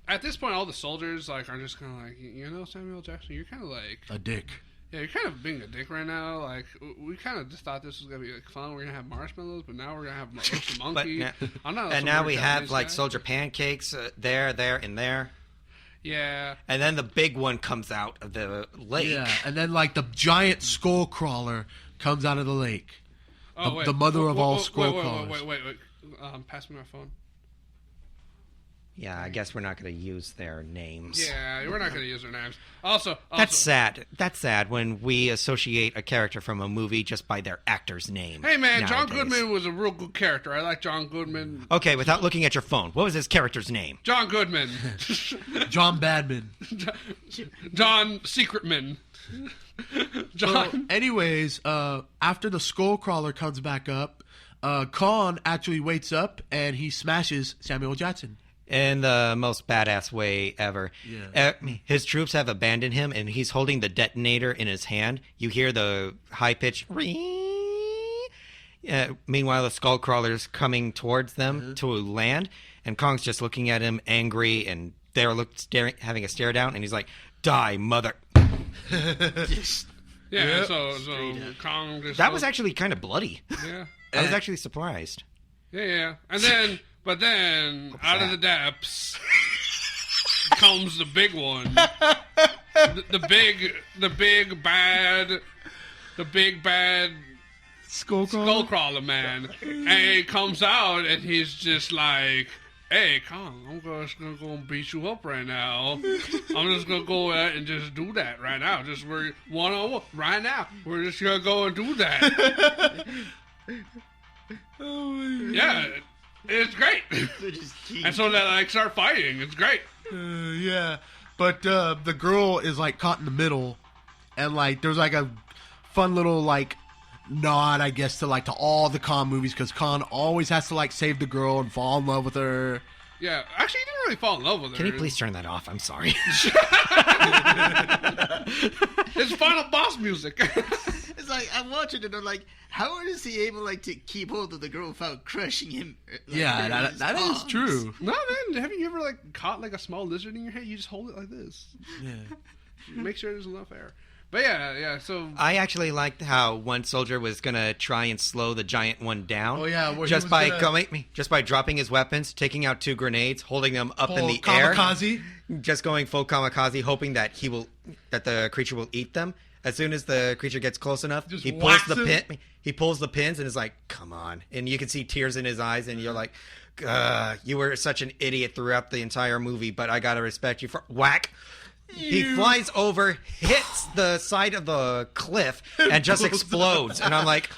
at this point, all the soldiers like are just kind of like, Samuel Jackson, you're kind of like, A dick. yeah, you're kind of being a dick right now. Like, we kind of just thought this was gonna be like fun. We're gonna have marshmallows, but now we're gonna have roast But monkey. na- I'm not. and some now weird we have Japanese like guy. soldier pancakes there, and there. Yeah. And then the big one comes out of the lake. Yeah. And then like the giant skull crawler comes out of the lake. Oh, The- wait. the mother of all wait, skull wait, crawlers. Wait. Pass me my phone. Yeah, I guess we're not going to use their names. Yeah, we're not going to use their names. Also, That's sad. That's sad when we associate a character from a movie just by their actor's name. Hey, man, John nowadays. Goodman was a real good character. I like John Goodman. Okay, without looking at your phone, what was his character's name? John Goodman. John Badman. John Secretman. John. Well, anyways, after the Skullcrawler comes back up, Khan actually wakes up and he smashes Samuel Jackson. In the most badass way ever. Yeah. His troops have abandoned him, and he's holding the detonator in his hand. You hear the high-pitched meanwhile, the Skullcrawler's coming towards them to land, and Kong's just looking at him angry, and they're having a stare down, and he's like, "Die, mother." Yeah, so Kong just... That was actually kind of bloody. Yeah. I was actually surprised. Yeah. And then... But then, out of the depths comes the big one, the big bad Skullcrawler man, and he comes out and he's just like, "Hey, Kong, I'm just gonna go and beat you up right now. I'm just gonna go ahead and just do that right now. Just we're one-on-one right now. We're just gonna go and do that." Yeah. It's great. And so they like start fighting. It's great. Yeah. But the girl is like caught in the middle, and like there's like a fun little like nod, I guess, to all the Khan movies, because Khan always has to like save the girl and fall in love with her. Yeah, actually, he didn't really fall in love with her. Can you please turn that off? I'm sorry. It's final boss music. It's like I'm watching it. I'm like, how is he able like to keep hold of the girl without crushing him? Like, Yeah, his that is palms? true. No, man, have you ever like caught like a small lizard in your hand? You just hold it like this. Yeah. Make sure there's enough air. But yeah. So I actually liked how one soldier was gonna try and slow the giant one down. Oh, yeah, where he just was by gonna- just by dropping his weapons, taking out 2 grenades, holding them up in the air, Kamikaze. just going full kamikaze, hoping that the creature will eat them. As soon as the creature gets close enough, Just he pulls whacks the him. pin. He pulls the pins and is like, "Come on!" And you can see tears in his eyes, and you're like, "You were such an idiot throughout the entire movie, but I gotta respect you for whack." He flies over, hits the side of the cliff, and just explodes. And I'm like,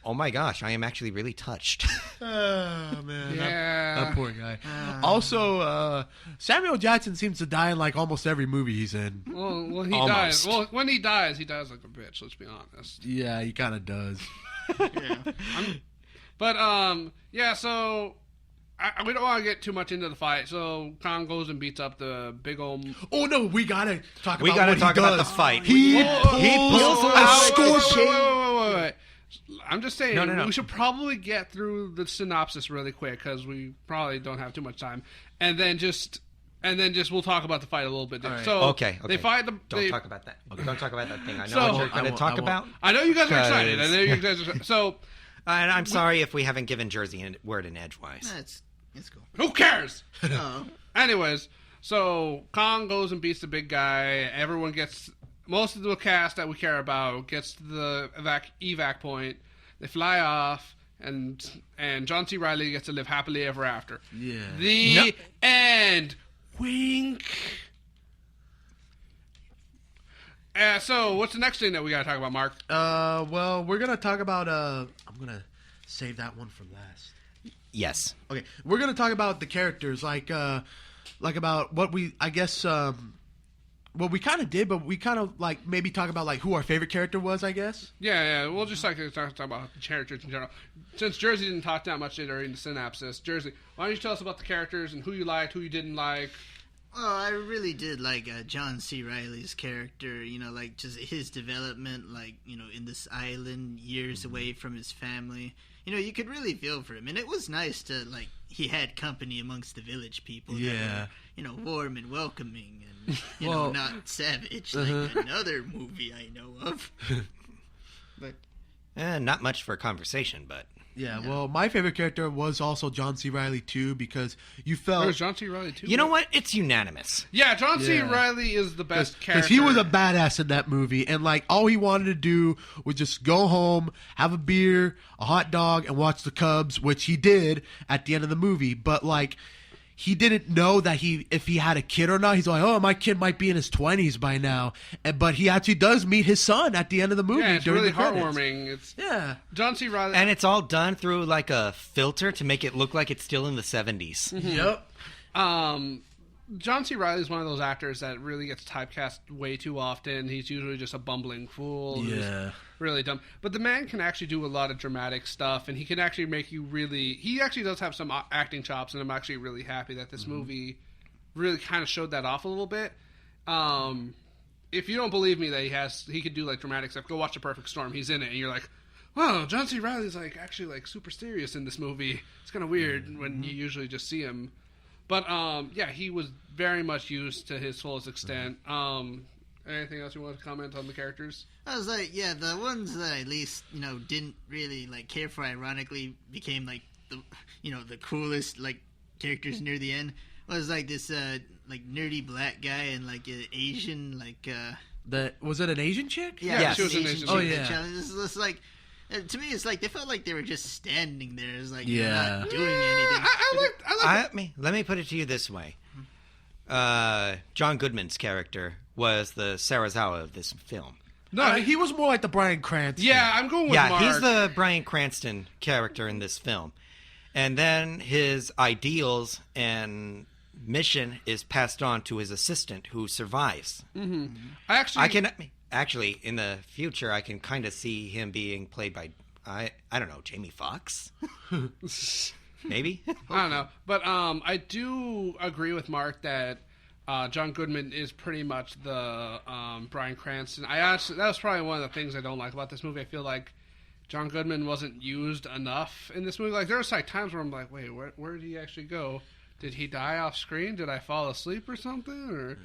"Oh my gosh, I am actually really touched." Oh man, Yeah. that poor guy. Also, Samuel Jackson seems to die in like almost every movie he's in. well, he Almost. dies. Well, when he dies like a bitch. Let's be honest. Yeah, he kind of does. Yeah. But yeah. So we don't want to get too much into the fight. So Kong goes and beats up the big old. Oh no, we gotta talk. We about gotta what talk he about does. the fight. He pulls a out- scorpion. Wait. I'm just saying, No. we should probably get through the synopsis really quick because we probably don't have too much time, and then just we'll talk about the fight a little bit. All right. So Okay. they fight the. Don't talk about that. Don't talk about that thing. I know So- what you're I going to won't- talk I won't. about. I know you guys are excited. I Because- know you guys are. So And I'm sorry if we haven't given Jersey a word in edgewise. It's cool. who cares? Oh, Anyways, so Kong goes and beats the big guy. Everyone gets most of the cast that we care about gets to the evac point. They fly off, and John C. Reilly gets to live happily ever after. Yeah. The end. Wink. So what's the next thing that we gotta talk about, Mark? Well, we're gonna talk about. I'm gonna save that one for last. Yes. Okay, we're gonna talk about the characters, like about what we, I guess, what we kind of did, but we kind of like maybe talk about like who our favorite character was, I guess. Yeah. We'll just like talk about the characters in general. Since Jersey didn't talk that much during the synopsis, Jersey, why don't you tell us about the characters and who you liked, who you didn't like? well, I really did like John C. Reilly's character. You know, like just his development, like in this island, years away from his family. You could really feel for him, and it was nice to like he had company amongst the village people. Yeah. That were, warm and welcoming, and Well, not savage like another movie I know of. But Not much for conversation, but Yeah, well, my favorite character was also John C. Reilly too, because you felt There's John C. Reilly too. you know what? It's unanimous. Yeah, John C. Yeah. Reilly is the best character. because he was a badass in that movie, and like all he wanted to do was just go home, have a beer, a hot dog, and watch the Cubs, which he did at the end of the movie. But like he didn't know that if he had a kid or not. He's like, oh, my kid might be in his 20s by now. But he actually does meet his son at the end of the movie. Yeah, it's during really the credits. heartwarming. It's Yeah. John C. Reilly. And it's all done through like a filter to make it look like it's still in the 70s. Yep. John C. Reilly is one of those actors that really gets typecast way too often. He's usually just a bumbling fool. Yeah. Really dumb. But the man can actually do a lot of dramatic stuff, and he can actually make you really... He actually does have some acting chops, and I'm actually really happy that this movie really kind of showed that off a little bit. If you don't believe me that he could do like dramatic stuff, go watch The Perfect Storm. He's in it, and you're like, wow, John C. Reilly's like actually like super serious in this movie. It's kind of weird when you usually just see him. But, yeah, he was very much used to his fullest extent. Anything else you want to comment on the characters? I was like, yeah, the ones that I at least, didn't really, like, care for, ironically, became, like, the coolest, like, characters near the end. Was, like, this, like, nerdy black guy and, like, an Asian, like, Was it an Asian chick? Yeah, she was an Asian chick. chick. Oh, yeah. It's like... To me, it's like they felt like they were just standing there. It's like Yeah. not doing anything. Let me put it to you this way. John Goodman's character was the Sarazawa of this film. No, He was more like the Bryan Cranston. yeah, I'm going with Yeah, Mark. he's the Bryan Cranston character in this film. And then his ideals and mission is passed on to his assistant who survives. Actually, in the future, I can kind of see him being played by, I don't know, Jamie Foxx? Maybe? I don't know. But I do agree with Mark that John Goodman is pretty much the Bryan Cranston. That was probably one of the things I don't like about this movie. I feel like John Goodman wasn't used enough in this movie. Like, there was like times where I'm like, wait, where did he actually go? Did he die off screen? Did I fall asleep or something? Or...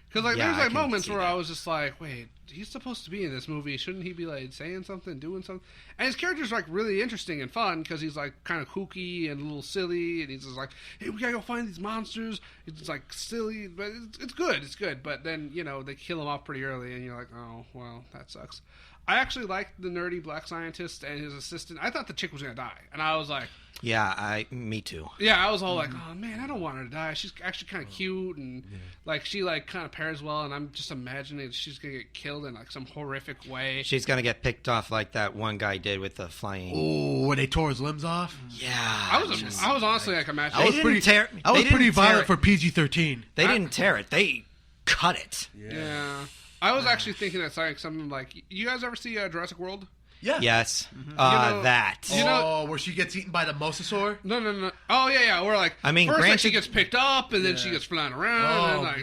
Because like Yeah, there's I like can moments see where that. I was just like, wait, he's supposed to be in this movie. Shouldn't he be like saying something, doing something? And his character's like really interesting and fun because he's like kind of kooky and a little silly, and he's just like, hey, we gotta go find these monsters. It's like silly, but it's good. It's good. But then they kill him off pretty early, and you're like, oh well, that sucks. I actually liked the nerdy black scientist and his assistant. I thought the chick was gonna die, and I was like. Yeah, me too. Yeah, I was all like, oh man, I don't want her to die. She's actually kind of cute, and like she like kind of pairs well, and I'm just imagining she's gonna get killed in like some horrific way. She's going to get picked off like that one guy did with the flying... Oh, when they tore his limbs off? Yeah. I was honestly like imagining. They didn't tear- I was they pretty didn't tear violent it. for PG-13. They didn't tear it. They cut it. Yeah. I was actually thinking that's like something like, you guys ever see Jurassic World? Yeah. Yes. That. You know- where she gets eaten by the mosasaur? No. Oh yeah. We're like, I mean, first like, she granted- gets picked up, and then she gets flying around. and, like,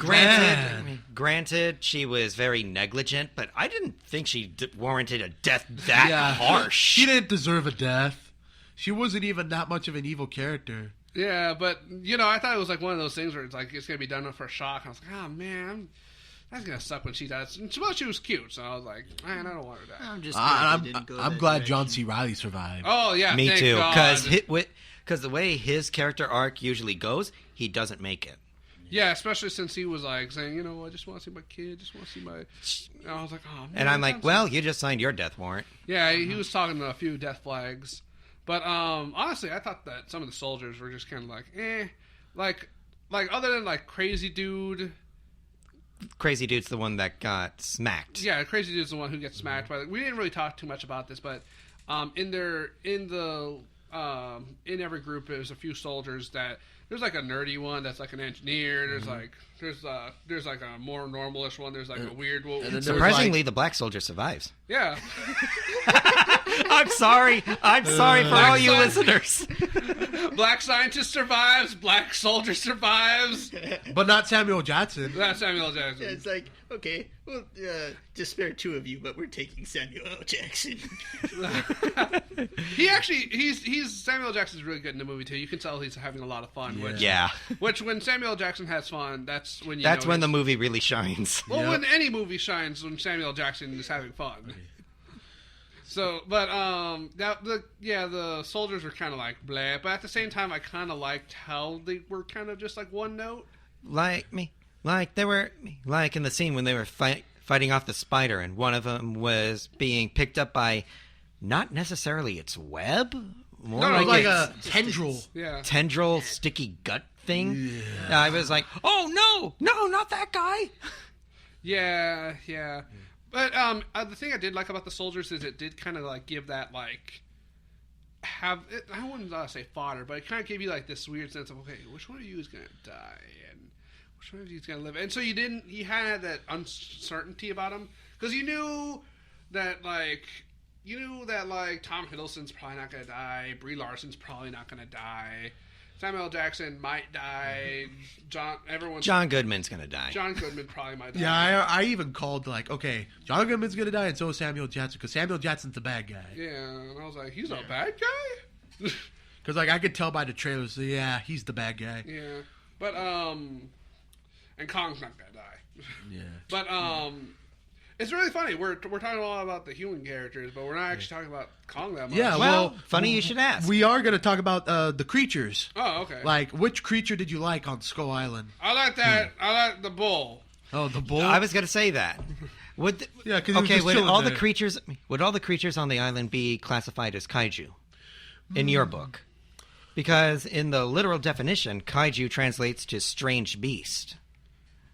Granted, she was very negligent, but I didn't think she warranted a death that harsh. She didn't deserve a death. She wasn't even that much of an evil character. Yeah, but I thought it was like one of those things where it's like it's gonna be done for a shock. And I was like, oh man, that's gonna suck when she dies. And she was cute, so I was like, man, I don't want her to die. I'm just glad they didn't go I'm that glad direction. John C. Reilly survived. Oh yeah, Me thank too. God. Because the way his character arc usually goes, he doesn't make it. Yeah, especially since he was like saying, I just want to see my kid, just want to see my. And I was like, oh man. And I'm like, that's- well, you just signed your death warrant. Yeah, he was talking to a few death flags, but honestly, I thought that some of the soldiers were just kind of like, like other than like Crazy Dude. Crazy Dude's the one that got smacked. Yeah, Crazy Dude's the one who gets smacked. But we didn't really talk too much about this, but in every group there's a few soldiers that there's like a nerdy one that's like an engineer. There's like a more normalish one. There's like a weird one. then Surprisingly, the black soldier survives. Yeah. I'm sorry. I'm sorry for all you Black listeners. Black scientist survives. Black soldier survives. But not Samuel Jackson. That's Samuel Jackson. Yeah, it's like, okay, well, just spare two of you, but we're taking Samuel L. Jackson. he's Samuel Jackson's really good in the movie too. You can tell he's having a lot of fun. Yeah. Which when Samuel Jackson has fun, that's when That's when the movie really shines. Well, when any movie shines, when Samuel Jackson is having fun. So, but the soldiers were kind of like blah, but at the same time, I kind of liked how they were kind of just like one note. Like they were in the scene when they were fighting off the spider, and one of them was being picked up by not necessarily its web, more No, like its a tendril. Yeah. tendril, sticky gut thing. I was like, oh no, not that guy. Yeah. But the thing I did like about the soldiers is it did kind of like give that like have it, I wouldn't say fodder, but it kind of gave you like this weird sense of okay, which one of you is gonna die and which one of you is gonna live, and so you had that uncertainty about him because you knew that Tom Hiddleston's probably not gonna die, Brie Larson's probably not gonna die. Samuel Jackson might die. John Goodman's gonna die. John Goodman probably might die. Yeah, I even called like, okay, John Goodman's gonna die, and so is Samuel Jackson because Samuel Jackson's the bad guy. Yeah, and I was like, he's a bad guy. Because like I could tell by the trailers, so yeah, he's the bad guy. Yeah, but and Kong's not gonna die. Yeah, but it's really funny. We're talking a lot about the human characters, but we're not actually talking about Kong that much. Yeah, well, funny you should ask. We are going to talk about the creatures. Oh, okay. Like, which creature did you like on Skull Island? I like that. I like the bull. Oh, the bull. I was gonna say that. Would all the creatures on the island be classified as kaiju in your book? Because in the literal definition, kaiju translates to strange beast.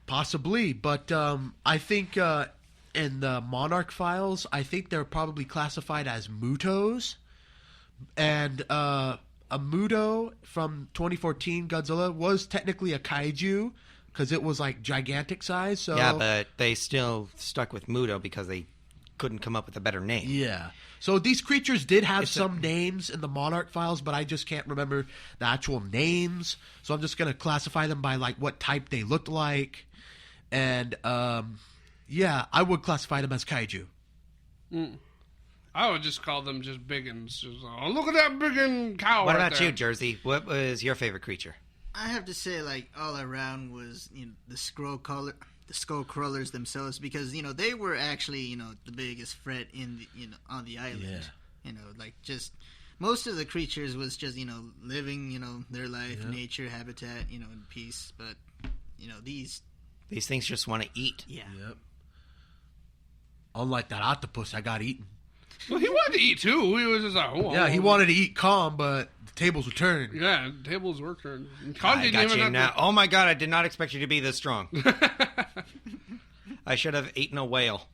Possibly, but I think in the Monarch files, I think they're probably classified as mutos. And a muto from 2014 Godzilla was technically a kaiju because it was like gigantic size. So yeah, but they still stuck with muto because they couldn't come up with a better name. Yeah. So these creatures did have some names in the Monarch files, but I just can't remember the actual names. So I'm just going to classify them by like what type they looked like. And yeah, I would classify them as kaiju. I would just call them just biggins. Oh, look at that biggin cow. What right about there. you, Jersey? What was your favorite creature? I have to say, like, all around was the skull crawlers themselves, because they were actually the biggest threat in the, on the island. Yeah. Like just most of the creatures was just living their life, nature, habitat, in peace. But these things just want to eat. Yeah. Yep. Unlike that octopus, I got eaten. Well, he wanted to eat too. He was just like, yeah, he wanted to eat Kong, but the tables were turned. Yeah, tables were turned. Kong I didn't got even you have now. to... Oh my god, I did not expect you to be this strong. I should have eaten a whale.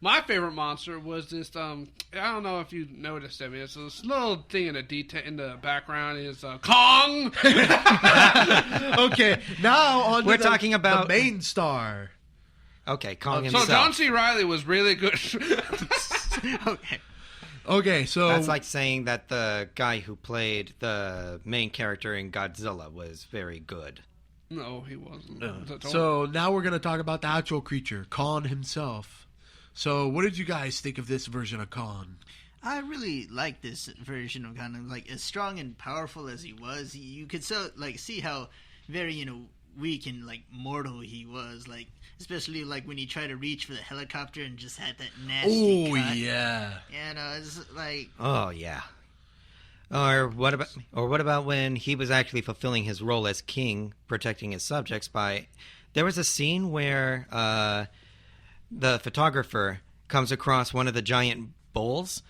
My favorite monster was this. I don't know if you noticed it. I mean, it's this little thing in the background is Kong. Okay, now on We're talking about the main star. Okay, Kong So himself. John C. Reilly was really good. Okay, so That's like saying that the guy who played the main character in Godzilla was very good. No, he wasn't. So now we're going to talk about the actual creature, Khan himself. So what did you guys think of this version of Khan? I really like this version of Khan. Like, as strong and powerful as he was, you could see how very weak and like mortal he was. Like, especially like when he tried to reach for the helicopter and just had that nasty cut. Yeah. It's like, oh yeah. Or what about when he was actually fulfilling his role as king, protecting his subjects by... There was a scene where the photographer comes across one of the giant bulls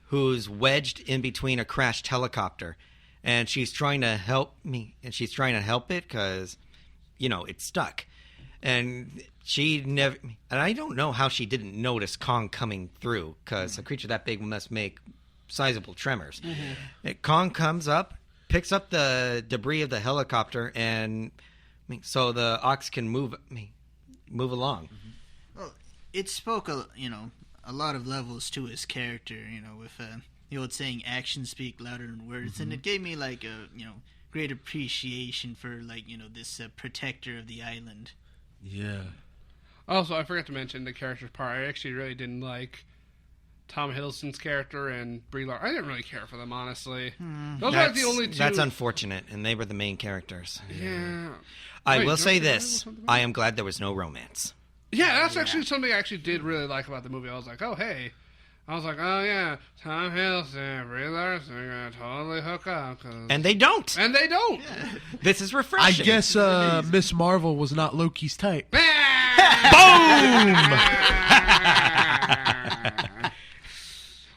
who's wedged in between a crashed helicopter, and she's trying to help it because, it's stuck. And she never... And I don't know how she didn't notice Kong coming through, because a creature that big must make sizable tremors. Mm-hmm. Kong comes up, picks up the debris of the helicopter, and so the ox can move along. Mm-hmm. Well, it spoke a lot of levels to his character. With the old saying, "Actions speak louder than words," mm-hmm. and it gave me like a great appreciation for this protector of the island. Yeah. Also, I forgot to mention the character part. I actually really didn't like Tom Hiddleston's character and Brie Larson. I didn't really care for them, honestly. Those are like the only two. That's unfortunate, and they were the main characters. Yeah. I will say this. I am glad there was no romance. Yeah, that's actually something I actually did really like about the movie. I was like, oh, hey. I was like, oh, yeah, Tom Hiddleston, Brie Larson are going to totally hook up. And they don't. And they don't. Yeah. This is refreshing. I guess Miss Marvel was not Loki's type. Boom!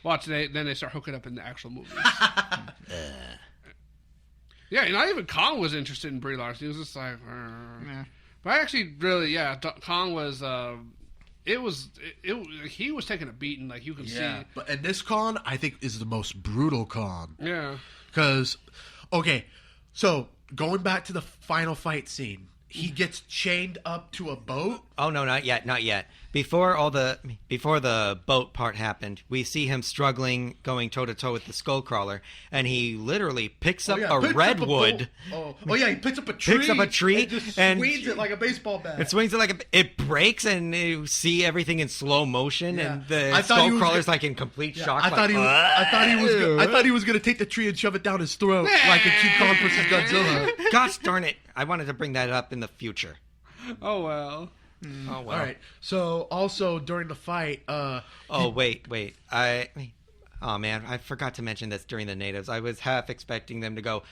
Watch, then they start hooking up in the actual movies. Yeah, not even Kong was interested in Brie Larson. He was just like, Yeah. But I actually really, Kong was. He was taking a beating, like you can see. And this Kong, I think, is the most brutal Kong. Yeah. Because, okay, so going back to the final fight scene, he gets chained up to a boat. Oh no, not yet. Before the boat part happened, we see him struggling, going toe to toe with the Skullcrawler, and he literally picks up a redwood. He picks up a tree. And just swings it like a baseball bat. It swings it it breaks, and you see everything in slow motion, and the Skullcrawler's like in complete shock. I thought he was gonna take the tree and shove it down his throat, like in King Kong versus Godzilla. Gosh darn it! I wanted to bring that up in the future. Oh well. Oh well. All right. So also during the fight, wait. Oh man, I forgot to mention this during the natives. I was half expecting them to go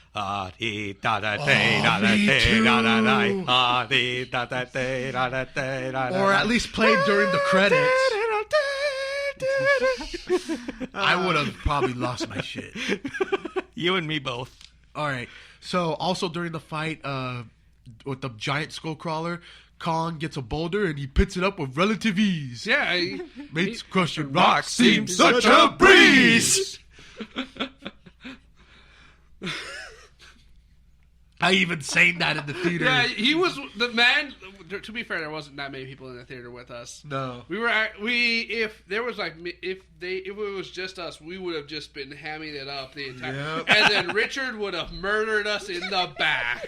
dee da da day da da day da da da dee da da day da da day da da, or at least played during the credits. I would have probably lost my shit. You and me both. All right. So also during the fight with the giant Skullcrawler, Kong gets a boulder and he picks it up with relative ease. Yeah. Makes crushing rocks seem such a breeze. I even sang that in the theater. Yeah, he was the man. To be fair, there wasn't that many people in the theater with us. No, if there was if it was just us, we would have just been hamming it up the entire. And then Richard would have murdered us in the back.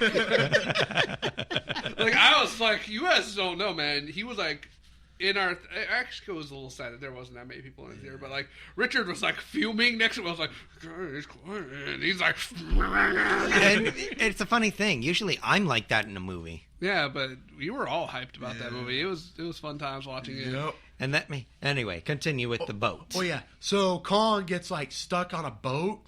I was like, you guys don't know, man. He was like. Actually, it was a little sad that there wasn't that many people in the theater, but Richard was fuming next to him. I was like, guys, quiet. And he's like, and it's a funny thing. Usually, I'm like that in a movie. Yeah, but we were all hyped about that movie. It was fun times watching it. Yep. And anyway, continue with the boat. Oh yeah. So Kong gets stuck on a boat,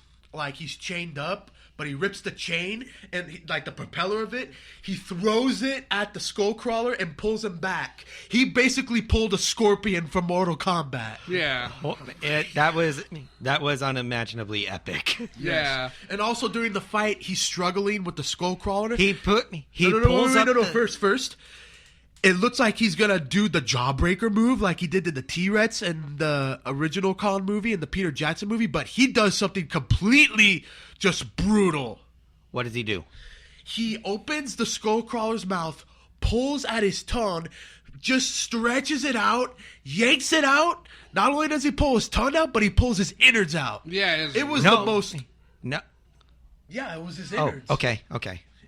he's chained up. But he rips the chain and the propeller of it. He throws it at the Skullcrawler and pulls him back. He basically pulled a Scorpion from Mortal Kombat. Yeah, that was unimaginably epic. Yeah, and also during the fight, he's struggling with the Skullcrawler. First. It looks like he's gonna do the Jawbreaker move like he did to the T-Rex in the original Kong movie and the Peter Jackson movie, but he does something completely just brutal. What does he do? He opens the Skullcrawler's mouth, pulls at his tongue, just stretches it out, yanks it out. Not only does he pull his tongue out, but he pulls his innards out. Yeah, it was the most. No. Yeah, it was his innards. Oh, okay.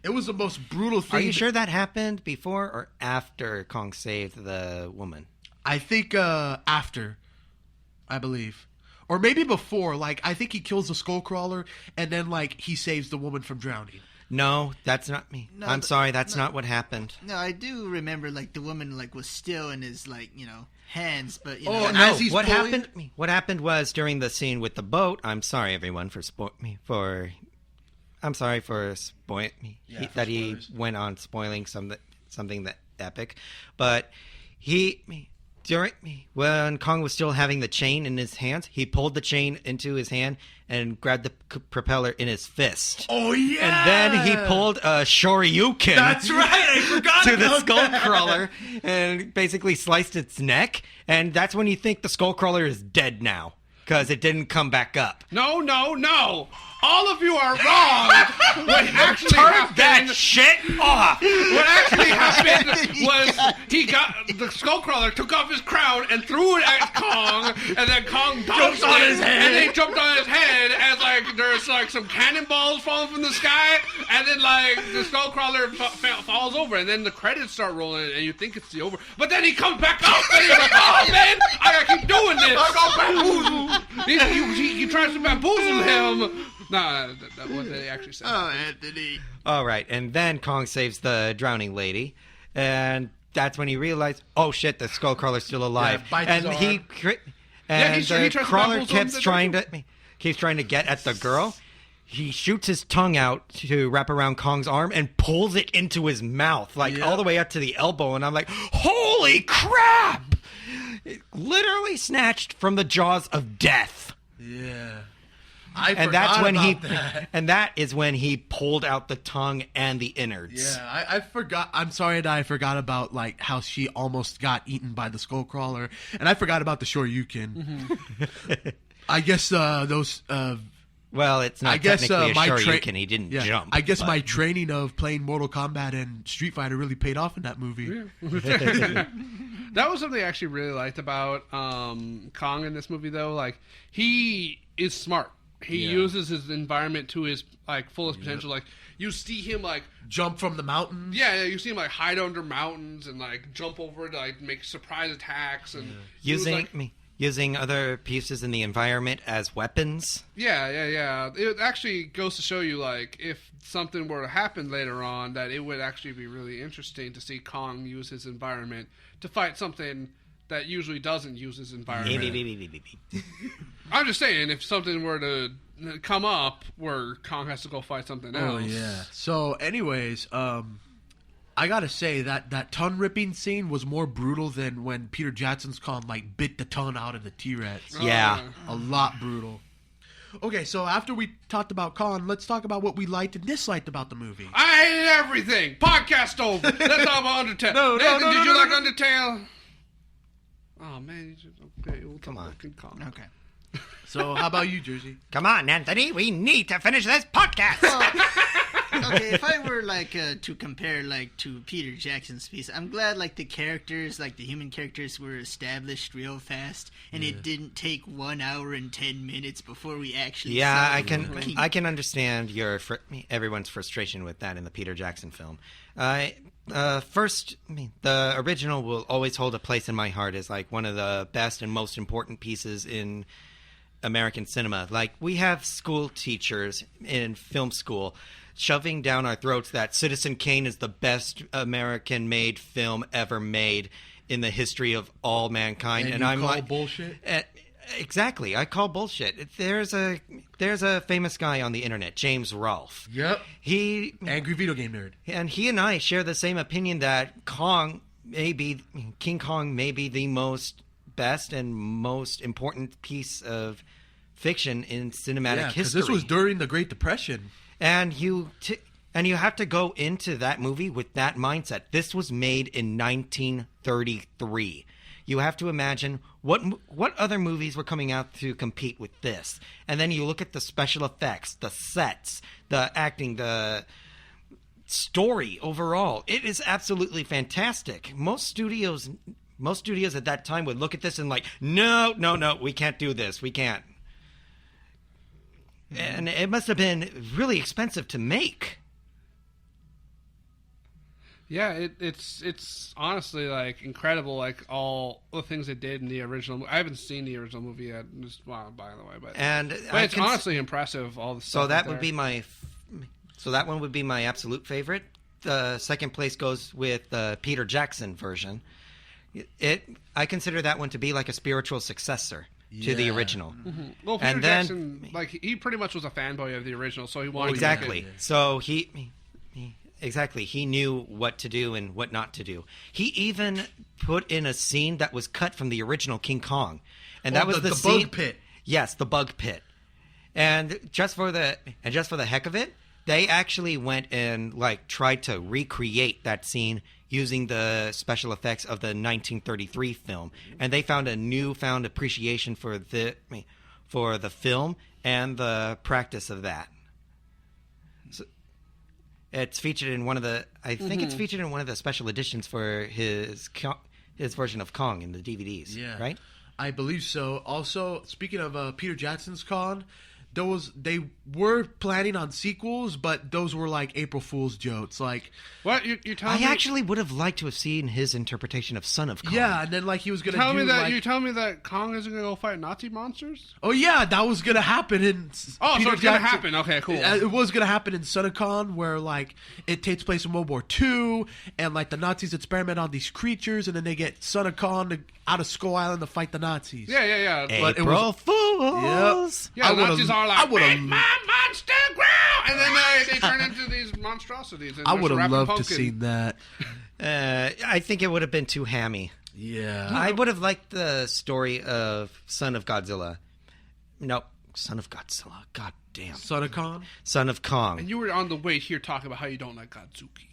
It was the most brutal thing. Are you sure that happened before or after Kong saved the woman? I think after, I believe. Or maybe before. I think he kills the Skullcrawler and then, he saves the woman from drowning. No, that's not me. No, I'm sorry, that's not what happened. No, I do remember, the woman, was still in his, hands, but, as he's what happened was during the scene with the boat, I'm sorry, everyone, I'm sorry for spoiling me. That he went on spoiling something that epic, but when Kong was still having the chain in his hands, he pulled the chain into his hand and grabbed the propeller in his fist. Oh yeah! And then he pulled a Shoryuken. That's right, I forgot to the Skullcrawler and basically sliced its neck. And that's when you think the Skullcrawler is dead now because it didn't come back up. No! All of you are wrong. What actually happened? That shit off. What actually happened was the Skullcrawler took off his crown and threw it at Kong, and then Kong jumped on his head. And they jumped on his head as there's some cannonballs falling from the sky, and then the Skullcrawler falls over, and then the credits start rolling, and you think it's the over, but then he comes back up, and he's like, "Oh man, I gotta keep doing this." I got bamboozled. He tries to bamboozle him. No, that's what they actually said. Oh, Anthony. All right, and then Kong saves the drowning lady, and that's when he realized, oh shit, the Skullcrawler's still alive. Yeah, and the crawler keeps trying to get at the girl. He shoots his tongue out to wrap around Kong's arm and pulls it into his mouth, all the way up to the elbow, and I'm like, holy crap! It literally snatched from the jaws of death. Yeah. And that's when and that is when he pulled out the tongue and the innards. Yeah, I forgot. I'm sorry that I forgot about like how she almost got eaten by the skull crawler, and I forgot about the Shoryuken. I guess those. Well, it's not technically a Shoryuken. He didn't jump. I guess my training of playing Mortal Kombat and Street Fighter really paid off in that movie. Yeah. That was something I actually really liked about Kong in this movie, though. Like, he is smart. He uses his environment to his like fullest potential. Like, you see him like jump from the mountains. Yeah, you see him like hide under mountains and like jump over to like make surprise attacks and using other pieces in the environment as weapons. Yeah. It actually goes to show you, like, if something were to happen later on, that it would actually be really interesting to see Kong use his environment to fight something that usually doesn't use his environment. I'm just saying, if something were to come up where Kong has to go fight something else. Oh, yeah. So, anyways, I gotta say that tongue ripping scene was more brutal than when Peter Jackson's Kong like bit the tongue out of the T-Rex. Yeah. A lot brutal. Okay, so after we talked about Kong, let's talk about what we liked and disliked about the movie. I hated everything. Podcast over. Let's talk about Undertale. Nathan, did you like Undertale? Oh man, we'll come on. Kong. Okay. So how about you, Jersey? Come on, Anthony. We need to finish this podcast. Okay, if I were like to compare like to Peter Jackson's piece, I'm glad like the characters, like the human characters, were established real fast, and it didn't take 1 hour and 10 minutes before we actually. Yeah, saw I can understand everyone's frustration with that in the Peter Jackson film. First, the original will always hold a place in my heart as like one of the best and most important pieces in American cinema. Like, we have school teachers in film school shoving down our throats that Citizen Kane is the best American-made film ever made in the history of all mankind. And I'm like, bullshit. Exactly, I call bullshit. There's a famous guy on the internet, James Rolfe. Yep. Angry video game nerd. And he and I share the same opinion that King Kong may be the most best and most important piece of fiction in cinematic history. This was during the Great Depression. And you have to go into that movie with that mindset. This was made in 1933. You have to imagine what other movies were coming out to compete with this. And then you look at the special effects, the sets, the acting, the story overall. It is absolutely fantastic. Most studios at that time would look at this and like, no, we can't do this. We can't. And it must have been really expensive to make. Yeah, it's honestly like incredible, like all the things they did in the original. I haven't seen the original movie yet, by the way, but it's honestly impressive. All the stuff. So that would be that one would be my absolute favorite. The second place goes with the Peter Jackson version. I consider that one to be like a spiritual successor to the original. Mm-hmm. Well, Peter Jackson, like, he pretty much was a fanboy of the original, so he wanted exactly. So he knew what to do and what not to do. He even put in a scene that was cut from the original King Kong, and that was the scene. Bug pit. Yes, the bug pit. And just for the heck of it, they actually went and like tried to recreate that scene using the special effects of the 1933 film, and they found a newfound appreciation for the film and the practice of that. So it's featured in one of the. I think it's featured in one of the special editions for his version of Kong in the DVDs. Yeah, right. I believe so. Also, speaking of Peter Jackson's Kong, they were planning on sequels, but those were like April Fool's jokes. Like, what you're telling me? I actually would have liked to have seen his interpretation of Son of Kong. Yeah, and then like he was gonna you tell me that Kong isn't gonna go fight Nazi monsters? Oh yeah, that was gonna happen in. Oh, Peter so it's Jackson. gonna happen. Okay, cool. It was gonna happen in Son of Kong, where like it takes place in World War II, and like the Nazis experiment on these creatures, and then they get Son of Kong out of Skull Island to fight the Nazis. Yeah. But April Fools. Yep. Yeah, the Nazis are like, make my monster growl, and then they turn into these monstrosities. And I would have loved to see that. I think it would have been too hammy. Yeah. I would have liked the story of Son of Godzilla. Nope. Son of Godzilla. God damn. Son of Kong. Son of Kong. And you were on the way here talking about how you don't like Godzuki.